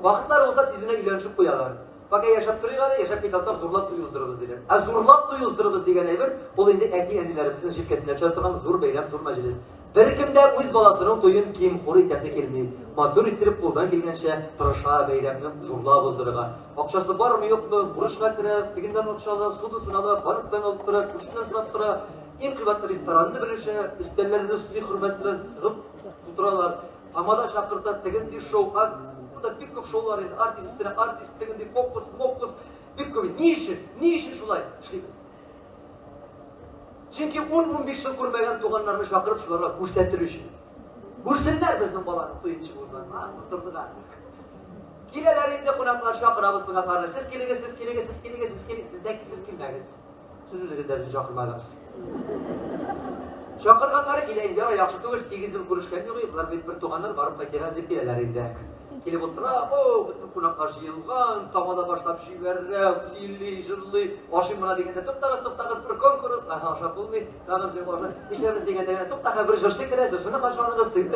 Vakitler olsa tizine ilerleşip koyarlar. Bak yaşap duruyor, yaşap bitalsam zorlap duyuzdururuz diler. Zorlap duyuzdururuz diyen evir, ol indi eti endilerimizin şirkesine çarpılan zor beylem, zor meclis. Bir kimde öz balasının toyun kim horu itesi kelmeyi. Madur ittirip koldan kelgençe tırışa beylemini zorla bozdururlar. Akçası var mı yok mu? Buruşuna kırıp, tekinden akşalar, sudusuna da, balıktan alıp kırıp, kurşundan sırap kırıp, en kıymetli restoranını bilirse, üstellerini sizi hürmetle sığıp tuturalar. Amada şakırta tegindi şov, burada bir köp şovlar indi, artist üstüne artist tegindi, fokus, bir köp. Niçin şulay? İşleyiniz. Çünkü 10-15 yıl kurmayan doğanlarını şakırıp şularla kursettirir. Kursinler bizden balanın tuyunçumuzdan. Kızdırdık artık. Gilelerinde konaklar şakırabız konaklarına. Siz kiliniz kimdeniz? Sözünüzü şakırmadınız. Şakırganları gileyin, yara yakşı tövür 8 yıl kuruşken yok, bunlar bir doğanlar varıp bakıran deyip gilelerinde. Gelip otura, bütün konaklar jıyılgan, tamada başlap şiverrep, zilli, jırlı, aşımına degende tıptağız bir konkurs, aha şap olmayı, tamam şey başlar, işlerimiz degende tıptağa bir jırşı kere, jırşını karşılanırız deyip,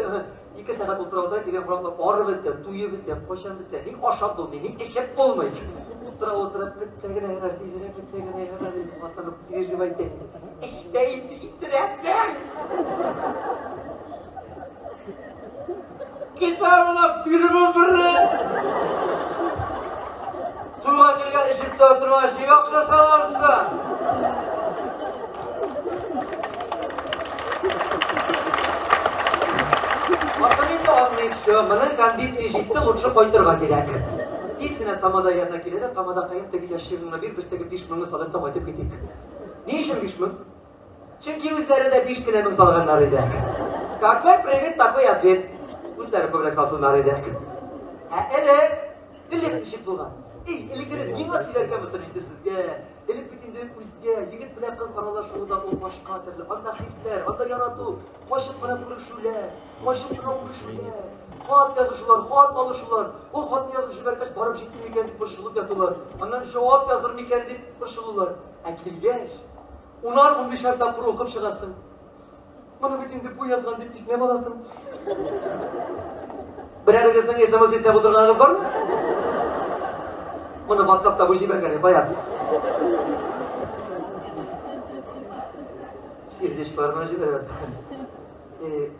2 saat otura, gelip kuramda arı bitti, tuyu bitti, koşan bitti, ne aşap olmayı, ne eşep olmayı. Otura, bitsegine yarar, dizine bitsegine yarar, vatanıp tecrübe değil. İşte indi istiresin. Gitarla birimi biri. Tuğan gelgen ışıkta oturma şey yoksa salarsın. Vatanın da anlayışıyor, bunun kondisiya ciddi uçup koydurma gerek. Tezgine tamada yanına keledi, tamada kayıp da gider şirinle bir üstteki pişmanımız falan da koyup gittik. Niçin pişman? Çünkü üzeri de pişkinemin salganlarıydı. Kakvar privet takva yapıyor. Üzeri kövrek salsınlarıydı. Ele, dilip dişip bulan. Eli girin, yine silerken mısın indi sizge? Elip bitinde üzge, yigit bile kız aralaşığı da o başka türlü. Anda hisler, anda yaratı. Hoşut bana vuruşuyla, hoşut bana vuruşuyla. Kağıt yazışırlar, kağıt alışırlar. O kağıtını yazışırlar, kaç barım ciddi miken deyip pırşılıp yatırlar. Ondan cevap yazır miken deyip pırşılırlar. Ekilgeç. Unar bunu dışarıdan bunu okup çıkasın. Bunu bitinde bu yazgan deyip biz ne balasın? Birer kızdan SMS isteyip oturganınız var mı? Bunu WhatsApp'ta bu şey bergene bayağı. Sirdeşikler bana şey berber.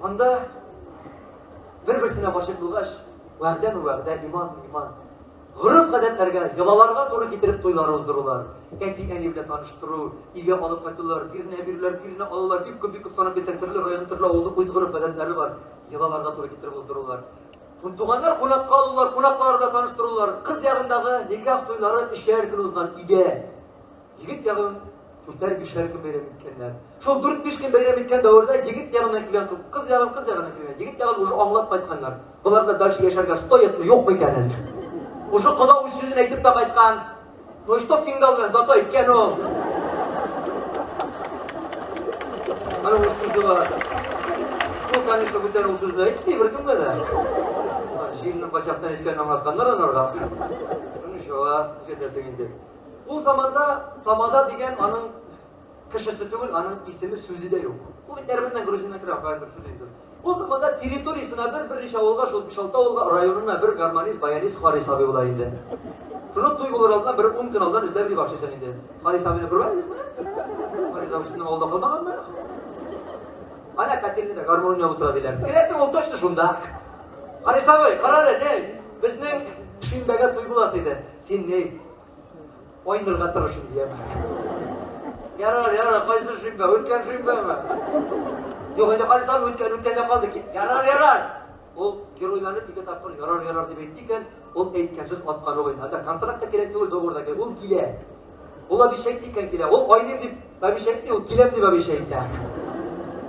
Onda bir-birsine başıp bulgaç, vəqdə mi vəqdə, iman. Gırıf adetlerge, yılalarga doğru getirip toylar ozdururlar. Eti eniyle tanıştırır, ilge alıp katılır, birine alırlar, bir küp sonra betentirler, oyantırlar, oldu, öz gırıf adetleri var. Yılalarga doğru getirip ozdururlar. Tuğanlar konakka alırlar, konaklarla tanıştırırlar. Kız yağındağı nikah toyları işer gün uzman ide. Yigit yağın Tutar güçler kim bayram etkenler. Şol 4-5 gün bayram etken davrda yigit yağına kelgen kız yağına kelgen. Yigit yağın ucu anlap qaytkanlar. Bular da dalşı yaşarga sto etme yok mu eken? Ucu Xudo öz sözün aytып da qaytkan. No что фингал bilen zato etken ol. Ana öz sözü var. Bu kanişte bu tane usulda etmeyi bırakın be de. Şiirinin başaktan iskerini anlatkanlar anırlar. Bunu şova edersin indi. Bu zamanda tamada diyen anın kışısı değil, anın ismi sözü de yok. Bu bir terbinden Gruzin'den kira kaydır sözüydür. O zamanda teritorisine bir iş avulga, şol pişalta avulga rayonuna bir garmanist, bayanist Haris abi olaydı. Şunu duygular altından bir kanaldan izler bir bahçe senindi. Haris abini kurbanız mı? Haris abisinin oldu kalmagan mı? Ana katilini de garmonunya oturadilar. Kiresin oltaştı şunda. Haris abi, kararı ne? Bizning Şinbega duygulasıydı. Sen ne? Oynarga tırışın diyemem. Yarar, kaysı Şinbe, ötken Şinbe mi? Yok, endi Haris abi ötkende kaldı ki. Yarar. O geroylanıp iki tapkır yarar deyip ettikken, ol etken söz atkan oyun. Hatta kontrakta gerek değil doğruda gel. Ol gile. Ola bir şey deyken gile. Ol oynayayım deyip, ben bir şey değil, ol gilem deyip bir şey deyip.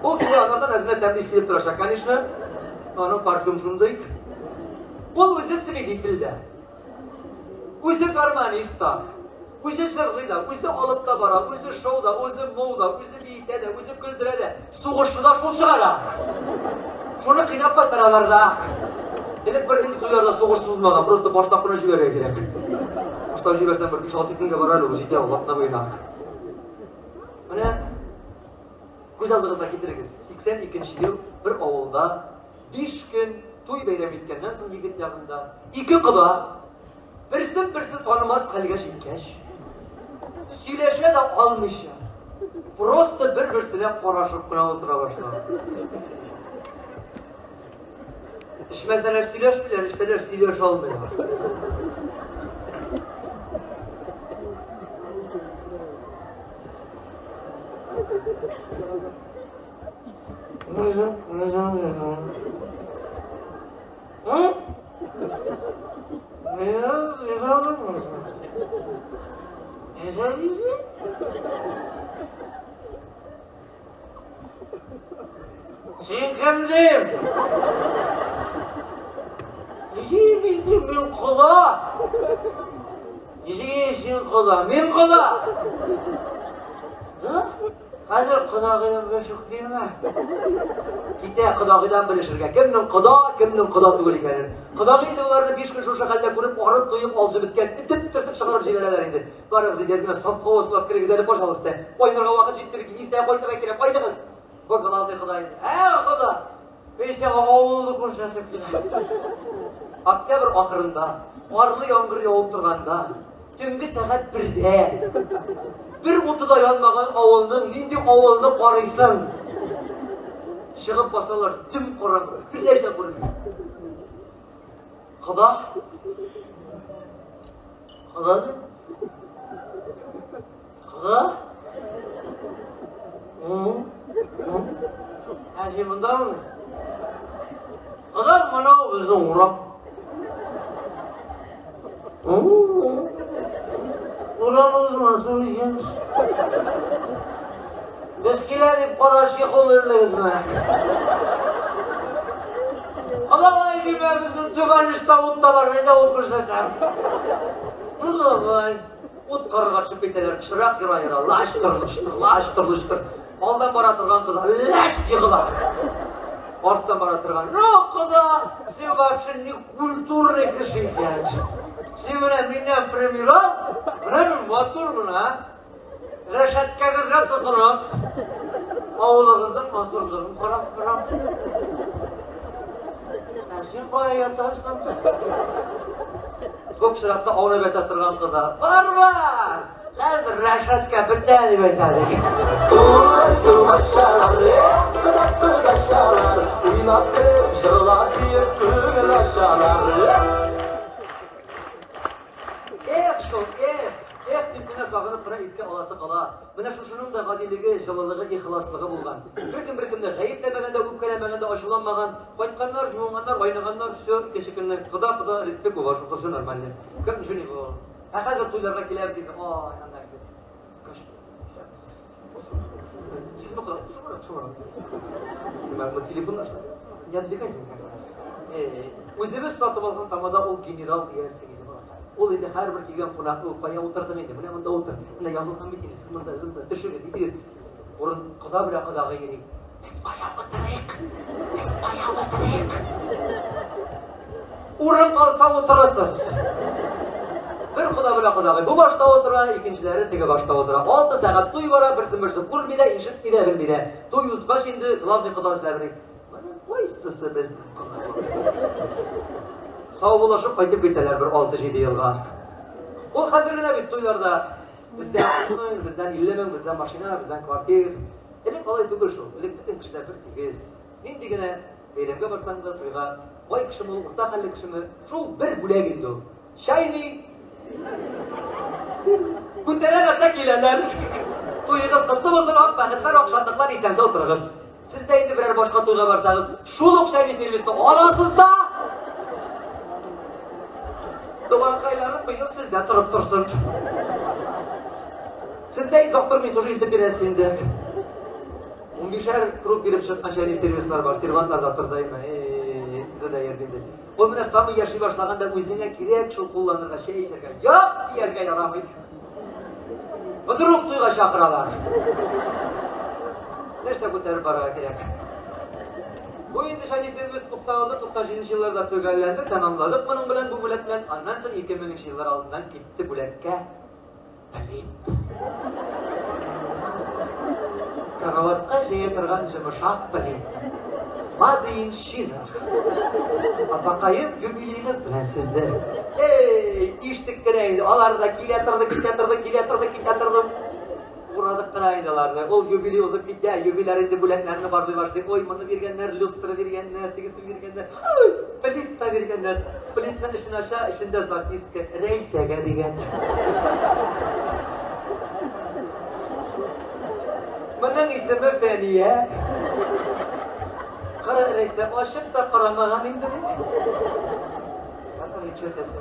Ol gile anlardan azime temde isteyip duracak. Kanişne, onun parfümcundayık. Ol özü simik dilde. Özü karmanista. Özü şırgıyda, özü alıpta bara, özü şovda, özü moğda, özü biyikte de, özü güldüre de, soğuşluda şol çıkara. Şunu kıynap baytıralarda. Gelip bir gün duyarda soğuşsuzmadan, prosto baştapına jiberiye gerek. Baştap jibersen bir 5-6 günge barar olur, ciddi Allah'ına boyunak. Hani, güzelliğinizde getiriniz. 82. yıl bir avulda, 5 gün toy beyrem etkenden soň yigit yanında, 2 kıda, birisi tanımaz halga jetkeş, süйлöşe de almış ya. Prosto bir-birsine qaraşıp kına otura başlar. İşmeseler süylöş bilen, işteler süylöş almıyor. Hı? Sen kimdin? İşi bildim ben kola. İşi işin kola, men kola. Hazır kudağıyla beşik değil mi? Gitte kudağıyla birleşirken, kimnin kuda tügül ikenin. Kudağıyla onlarını 5 gün şu şakalda görüp, ağrıp duyup, alçı bitken, tüp çıkarıp jibereler indi. Barıqızı gezgine sofqa osulap kirgizeli boş alısты. Oynarga vaqt jetdi ki, irtaya koytara kerek, koydunuz. Bu kudağıyla kudağıyla. Kuda! Ben sana avulunu ko'rsatib kelaman. Oktyabr oxirida, qorli yomg'ir yog'ib turganda, tungi soat 1'de bir o'tida yonmagan ovulni, nindi ovulni qoraysan. Chiqib bosalar, tim qorong'i, bir narsa ko'rmaydi. Xudo? Xudo? Hacı bunda mı? Adam mana bizni urab. Uramızmı söyleyeceğiz? Biz kilerip qarashga qo'l ellayizmi? Xudoy deyman bizni tubanishda o'tda bor, menda o't ko'rsatar. Xudoy, o't qarg'ashib ketalar, chiroq yura, lashtirlishtir. Oldan bora turgan qiz, lasht yig'lab. Ortadan bana tırgan. Yok Xudo, sen вообще не культурный киши ekansan. Sen mendan premier ol, men motorman ha. Rashatka qizga tuturib, ovulingizning motorligini qarab turam. Sen qo'ya yotarsan. Ko'pchilikda ovlab yotatirgan qizlar. Borma! Hozir rashatka bitta deb aytadi. Dipine sağınıp buna iske alası kala. Buna şunun da gadiligi, жылылыгы, ihlaslığı bulgan. Bir kimde gayiplemegende, öpkelemegende, aşılanmagan, qaytkanlar, juğunganlar, oynaganlar, söp, keşikinler, kıda, respekt bu var, şu kısı normalde. Kim şunu bu? Hazır tuylarga kiler deyip, yandan gibi. Siz mi kadar? Sonra. Ben bu telefonla açtım. Yadlıkayım. Özümüz satıp algan tamada ol general diyerse gibi. Ol indi her bir kelgen qonaqni qo'ya o'tirdim endi. Mana bunda o'tir. Bunda yozilgan bittiniz. Bunda zimda tushirib deysiz. O'rin Xudo bilan Xudoga yirik. Biz qo'ya o'tiraylik. Biz bayağı oturayık. Uğram kalsa oturasız. Bir kuda bu başta otura, ikincileri tege başta otura. 6 saat duy bara, birsin kurmide, işitmide, bilmide. Duy uzbaş indi, glavni kuda izlebirik. Bana koysısı biz. Sağ bulaşıp kaytıp biteler bir 6-7 yılga. O hazırına bit duylarda. Bizden ilmin, bizden illemin, bizden maşina, bizden kvartir. Elim kalay tugul şu, elim bütün kişiler bir tigiz. Nindigine, beylemge barsan da tuyga, vay kişimi, orta halli kişimi, şu bir bule gidiyor. Şayni, kundeler atak ilerler. Tuyga sırtı basın hap, bakıtlar okşatlıklar isense otururuz. Siz de indi birer başka tuyga barsanız, şuluk şayni servisini alasız da. Doğan kayların bıyıl sizde tırıp dursun. Sizde doktor mitoru ildi bir esindir. 15'er grup girip çıkan şehir servisler var. Sirvanlar da tırdayım. Bir de yerdeydi. O bile samı yaşı başlaganda üzerine kirek çıl kullanırlar şey içerken. Yok diyerken yaramayı. Oturup duyga şakıralar. Neyse bu terör para gerek. Bu indi şahislerimiz 96-97 yıllarda tügellendi, tamamladık. Bunun bilen bu buletlen ondan sonra 2000 yıllar altından gitti buletke. Pelit. Karavatka şeye kırgan jımışak pelit. Madiyin şinak. Apakayım yübülüğünüz bilen sizde. İçtik kıraydı. Alarda kilettirdik. Uğradık kıraydılardı. Ol yübülü uzup gitti. Yübüler indi buletlerini vardı başlayıp oymanı virgenler, lustra virgenler, tigisi virgenler. Pelit da virgenler. Pelitten işin aşağı işinde zat iske. Reysege digen. Bunun ismi Feniye. Kara reyse aşıp da karamağa mindirir. Bakın hiç ötesi.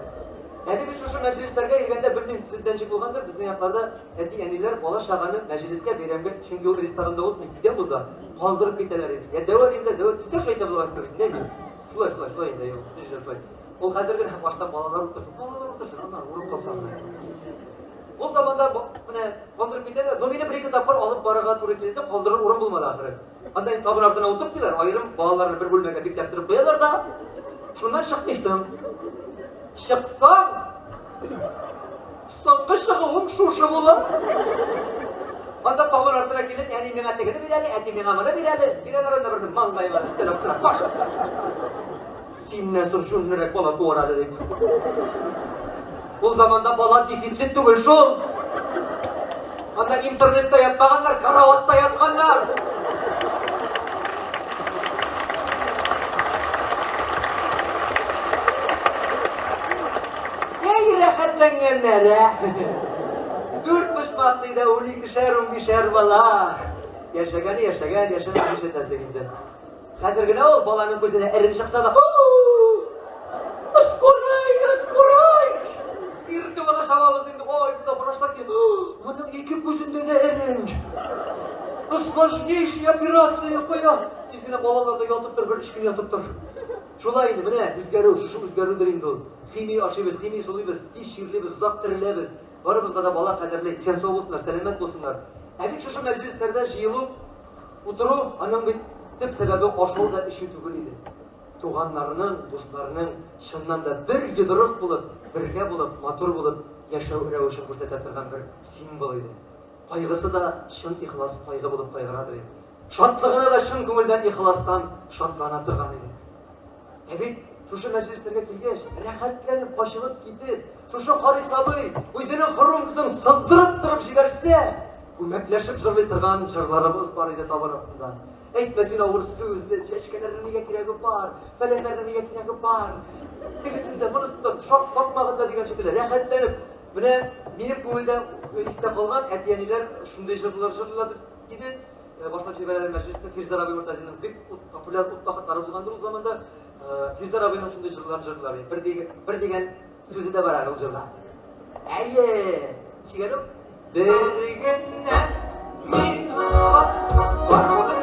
Yani biz şu meclislerge girgende bildiğin sizden çıkılgandır. Bizim yaplarda eti yeniler bola şaganı mecliske veremge. Çünkü o restoranında olsun giden buzda. Kaldırıp gittiler idi. Ya devam imle devam. Sizde şu ete bulaştırır. Ne mi? Şulay indi yok. Şulay. O hazır gün baştan balalar otursun. Onlar vurup kalsan. O zamanda kaldırıp gittiler. Domine bir iki tapar alıp baraga turu kildi. Kaldırıp uğram bulmadı ahire. Anda tabın ardına oturup gider. Ayrım bağlarını bir bölmeye bikleptirip koyarlar da. Şundan çıkmışsın. Çıksam, soğuk şıkığım şuşu bulur. Anda tavır ardına gelip, yani mena tekini eti mena birali arasında bir mangayı var, üstüne baş. Sinne sur şunu rek bala doğru dedik. O zaman da bala defitsit tübül şu. Anda internette yatmaganlar, karavatta yatkanlar. Rahatlanganlara 4 başmaklıyda 12'şer bala. Yaşagan yaşatası hazırgina o balanın gözüne erin çıksa da Askuray! Bir de bana şavamız indi. Oy bir de bıraşlar ki bunun iki gözünde de erin. Islaş ne işi ya bir rahatsız yapmaya. Dizine balalarda yatıptır, böyle 3 gün yatıptır. Şulay indi mine, şu üzgarıdır indi o. Kimi açıyız, kimi soluyuz, diş şirliybiz, uzak tırılıyız. Varımızda da bala kaderli, isen soğuk olsunlar, selamet olsunlar. Evik şu meclislerde jıyılıp, oturup, annem bitip sebebi aşol da işi tügül idi. Tuğanlarının, dostlarının şundan da bir yıdırık bulup, birge bulup, motor bulup, yaşav revuşu kursetettirgen bir simbol idi. Kaygısı da şun ihlas kaygı bulup kaygıradır idi. Şatlığına da şun gümülden ihlastan şatlanatırgan idi. Evet, şu meclislerge kilgeç, rahatlanıp, başılıp gidip, şu harisabı, özünün hırımkızın sızdırıp jiberse, kömekleşip jırlaytırgan jırlarımız var idi taban altında. Eytmesin ağır sözler, şeşkelerinin yekiregi var, felenlerinin yekiregi var. Tegisinde, bunusunda, şok korkmağında diyen şekilde rahatlanıp, bine minip gümülde iste kalgan etiyeniler şunday jırladı idi. Başka Şebeler Meclisi'nde Firzar abi Murtazi'nin pek popüler mutlakatları bulgandır. O zaman da Firzar abinin şunday jırları. Bir degen sözü de var arıl jırlar. Eyye! Çıkarıp bir günden bir varsında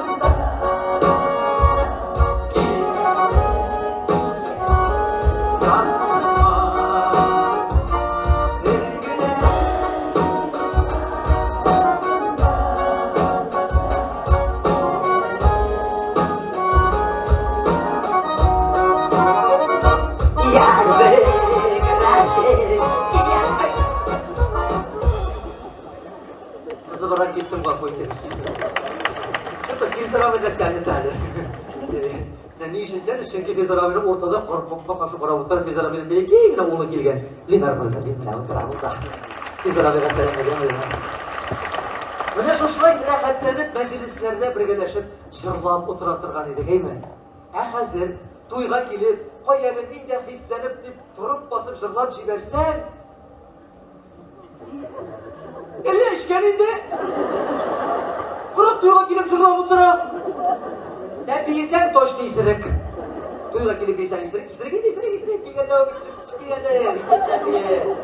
yeterli. Ne işin yeterli? Çünkü Fezar abinin ortada korkmakla karşı koravutlar Fezar abinin bile keyifle oğlu gelgen. Linar böyle zimle koravutlar. Fezar abiye selam ediyorum. Mene şuşlay rahatlanıp meclislerde birgeleşip jırlap oturatırgan edik, eymi? Hazır toyga gelip, koyanı minde hislenip deyip turup basıp jırlap jibersen, elle işkeninde kurup toyga gelip jırlap oturup, ne biysen toşlu isirek. Toyga gelip biysen isirek, isirek, gelgende o isirek, çıkgende,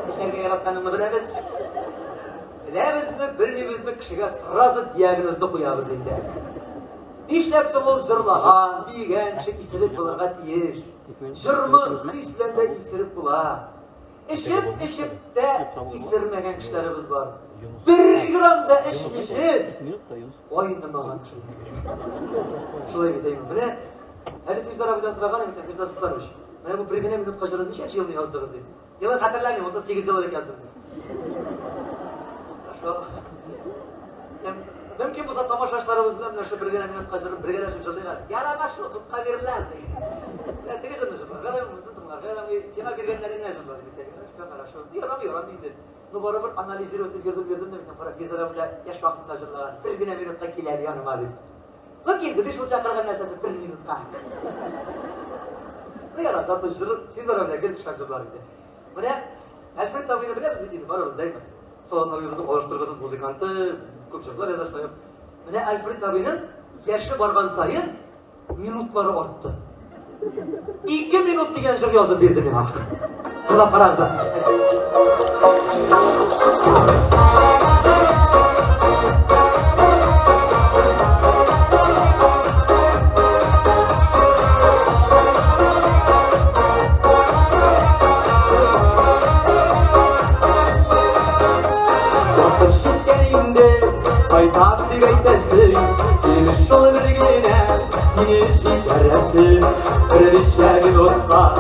işlerge yaratkanını bilemiz. Bilemizmi, bilmemizmi kişiye sırası diyagnozni koyabız endi. İşlepsin ol jırlagan, bigençe isirip bularga tiyiş. Jırmı hislende isirip bula. İşip de isirmegen kişilerimiz var. 1 gramda içmişin. Oyunlamagan kişiler. Şulay biteyim. Bine, hadi Fizar abiden sırağana biten, Fizar sıklarmış. Bine bu 1 minut kaçırın, neçenci yılını yazdınız deyim. Yılın hatırlamayayım, 38 yıl olarak yazdım. Mümkün bu tamaşaçlarımız bilen şu birgene minut kaçırıp birgeleşip şurada yaramaz şu sutqa verirlerdi. Ya tege jırmışım, garamı sıtımlar, garamı sena birgenlerin ne jırlar bitegi. Yoram deydi. Nu barabar analizleri ötüp girdim de biten para gezeramda yaş vaktimda jırlar. Birgene minutqa keledi yanıma deydi. Ne geldi de şu çakırgan nersesi 1 minutqa. Ne yarar zaten jırıp gezeramda gelip çıkan jırlar deydi. Bu ne? Alfred Tabi'ni bilemiz bitiydi, barımız değil mi? Soğan Tabi'mizin oluşturgusuz muzikantı, köpçükler yazışmayıp. Mene Alfred Tabi'nin yaşı bargan sayın minutları arttı. 2 minut diyen jır yazıp birdi men artık. Kıla paranıza. Haytat digaytesi, geniş ol birgine, sinirşi yarası. Öğrenişlerin unutma,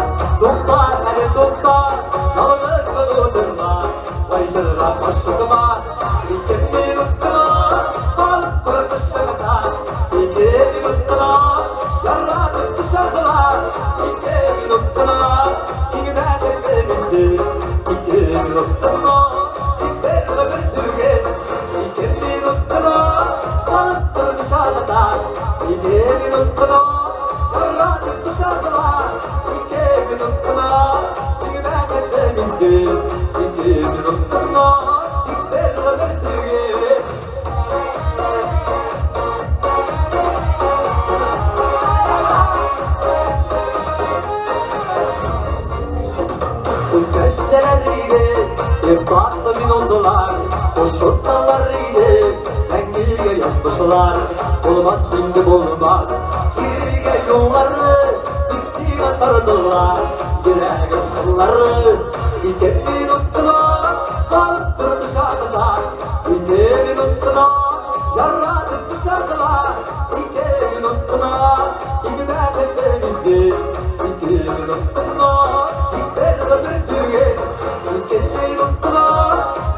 hadi topla, yalnız oturma. Bayılırlar başlıkıma, İki minutla, balık kurtuşlarına. 2 minutla, yaratıp dışarıdılar. 2 minutla, İngilizce temizdi. 2 minutla, İngilizce bir Türkiye. 2 minutla, balık kurtuşlarına. 2 minutla, yaratıp dışarıdılar. 2 minutla, İngilizce temizdi. 2 minutla, İngilizce bir Türkiye. Batlı min oldular, hoş olsalar iyiydi. Rengilge yazmışlar, olmaz şimdi olmaz. Kirge yolları, diksi atardılar. Yüreğe kılları, 2 minutla, kalıp durmuş ardılar. 2 minutla, yaratıp dışarıdılar. 2 minutla, İngilizce temizdi. 2 minutla, İngilizce bir Türkiye. 2 minutla,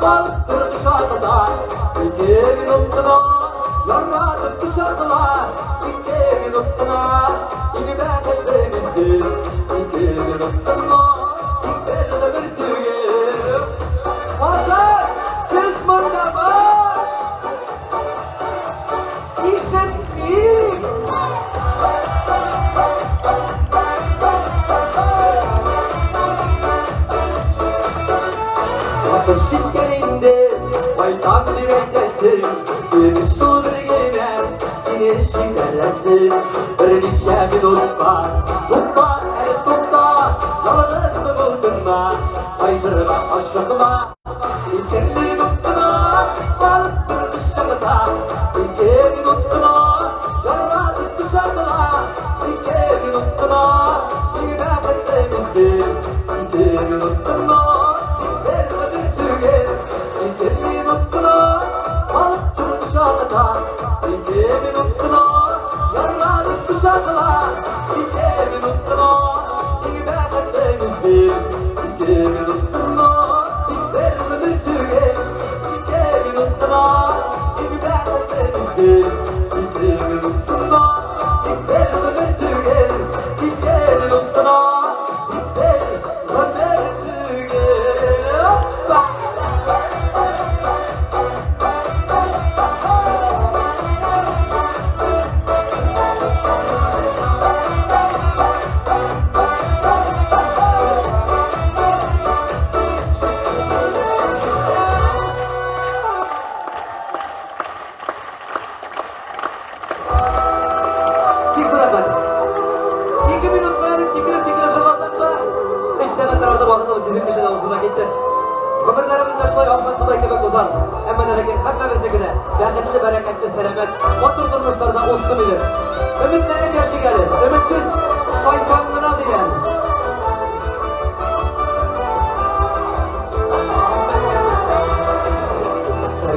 balık durmuş ardılar. 2 minutla, yaratıp dışarıdılar. 2 minutla, İngilizce temizdi. 2 minutla, İngilizce bir Türkiye. Hazır, siz mutlu. İşittik. Bakışın gelinde, baytak direktesi. Bir su birgine, sinirşi derlesi. Öğrenişe bir unutma, hadi topla. Yalnız mı buldurma, aydırma aşağıma. 2 minutla, balık dur dışarıda. 2 minutla, yaratıp dışarıda. 2 minutla, İngilizce temizdi. 2 minutla, İngilizce bir Türkiye. 2 minutla, balık dur dışarıda. 2 minutla, yaratıp dışarıda. 2 minutla, İngilizce temizdi. 2 minutla, İngilizce bir Türkiye. 2 minutla, İngilizce temizdi. 2 minutla. Ömürlerimizde şulay ahmet suday kebek uzar. Hemen lakin hemmemizdekine bereketli bereketli selamet, otur durmuşlarda olsun bilir. Ümitlerin yaşı gelir, ümitsiz şeytanlığına diler.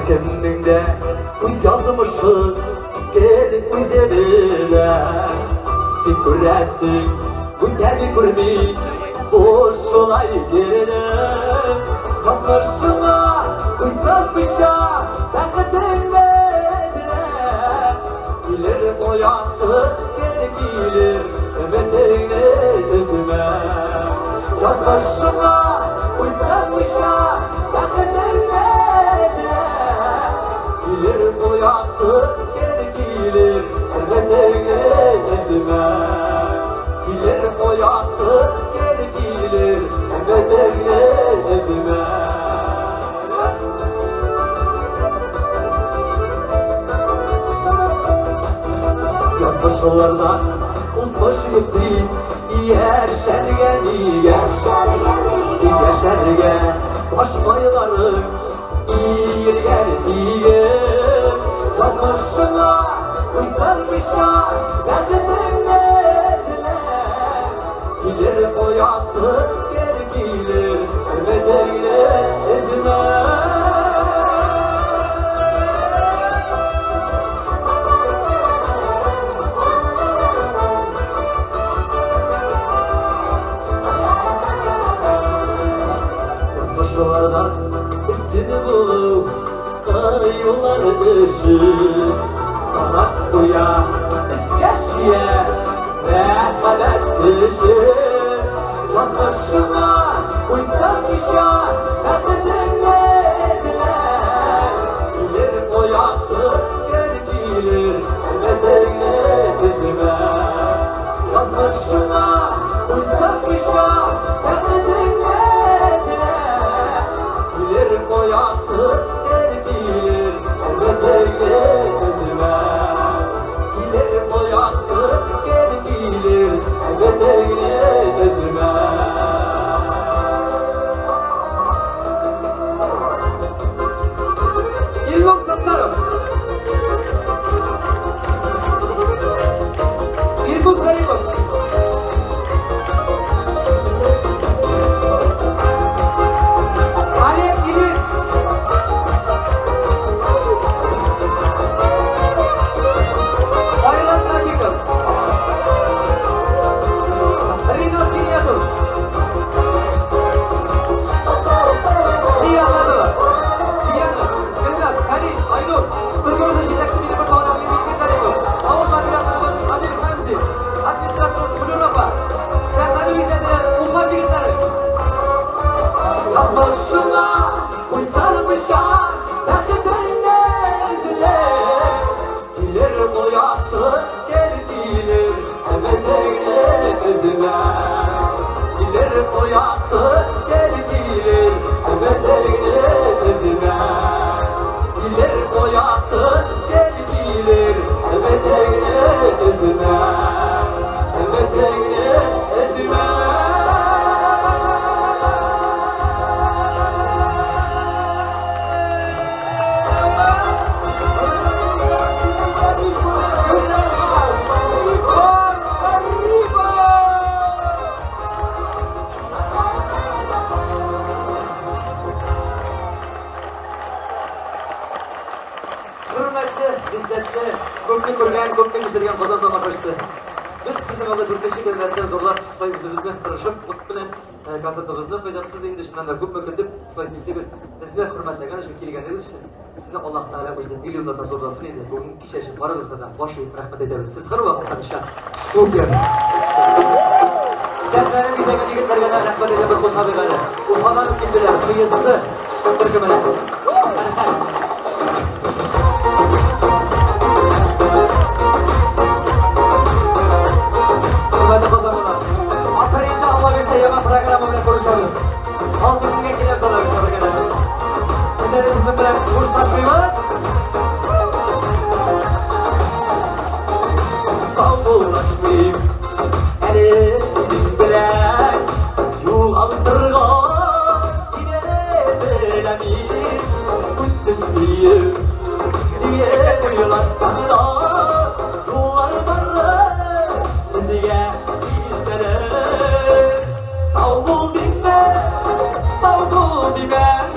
Kendinde uz yazmışsın, gelip uz evine. Sen göresin, bu tabi görmeyi, boşuna yerine. Yazmışsına, uysalmışa, takıtılmezle. Gelir oyandı, gelir, ümitine gözüme. Yazmışsına, uysalmışa, takıtılmezle. Gelir uyandı, gelir, elbette ezime. Gelir uyandı, gelir, elbette ezime. Yaz başlardan uzbaşı gitti, yaşargen, başmayılarım, İyi yazmışına, uysalmışa, derdinden nezle. Gelir uyandı, gelir, elbette ezime. Yazmışlardan üstünü bulup yollar dışı, kanak kuya, iskeşiye, merhamet dışı. Yazmışına, uysalmışa, derdinden nezle. Gelir uyandı, gelir, elbette ezime. Yazmışına, uysalmışa, derdinden nezle. Gelir uyandı, gelir, elbette ezime. Gelir uyandı, gelir, elbette ezime. İllok satlarım. İrkuz Karimov. Alev İlir. Ayran Katikov. Rina Sinyatov. Riya Madova. Diana, Kırgaz, Kanis, Aynur. Türkümüzün yetakçı bir portağın avli bilgi sarayım. Ağır administratörümüz Adil Hamzi. Administratörümüz Fulunova. Serkanı izlediler Ufacı gitarı. Yazmışına, uysalmışa, derdinden nezle. Gelir uyandı, gelir, elbette ezime. Gelir uyandı, gelir, elbette ezime. Gelir uyandı, gelir, elbette ezime. Elbette ezime. Hürmetli, izzetli, köpkün görgen, köpkün geçirgen Kazan Damakırıştı. Biz sizin adı bir teşekkür ederken zorlar tutmayı özümüzden kırışıp, kut bilen kasatımızda faydamsız en dışından da köp möküntüp, biz sizni hürmetleyen için kelgeniz için sizni Allah Teala özü milyonda da zorlasın edi. Bugün kişi için varımızda da başlayıp rahmet ederiz. Siz her vakit tanışan süper. Sizlerden bize yigitlerine rahmet edip hoş haberi. Ufadan kimdiler, kıyısını, öptürkümene. Hürmetli kazanmalar. Aprel'de Allah verse yaman programı bile konuşarız. 6 günge gelip sorarız arkadaşlar. Bizleri sizin bilen kuşlaşmayız. Savunlaşmayayım. Hele senin bilen yol aldırgan sineme. bul dinle, sağ bul biber.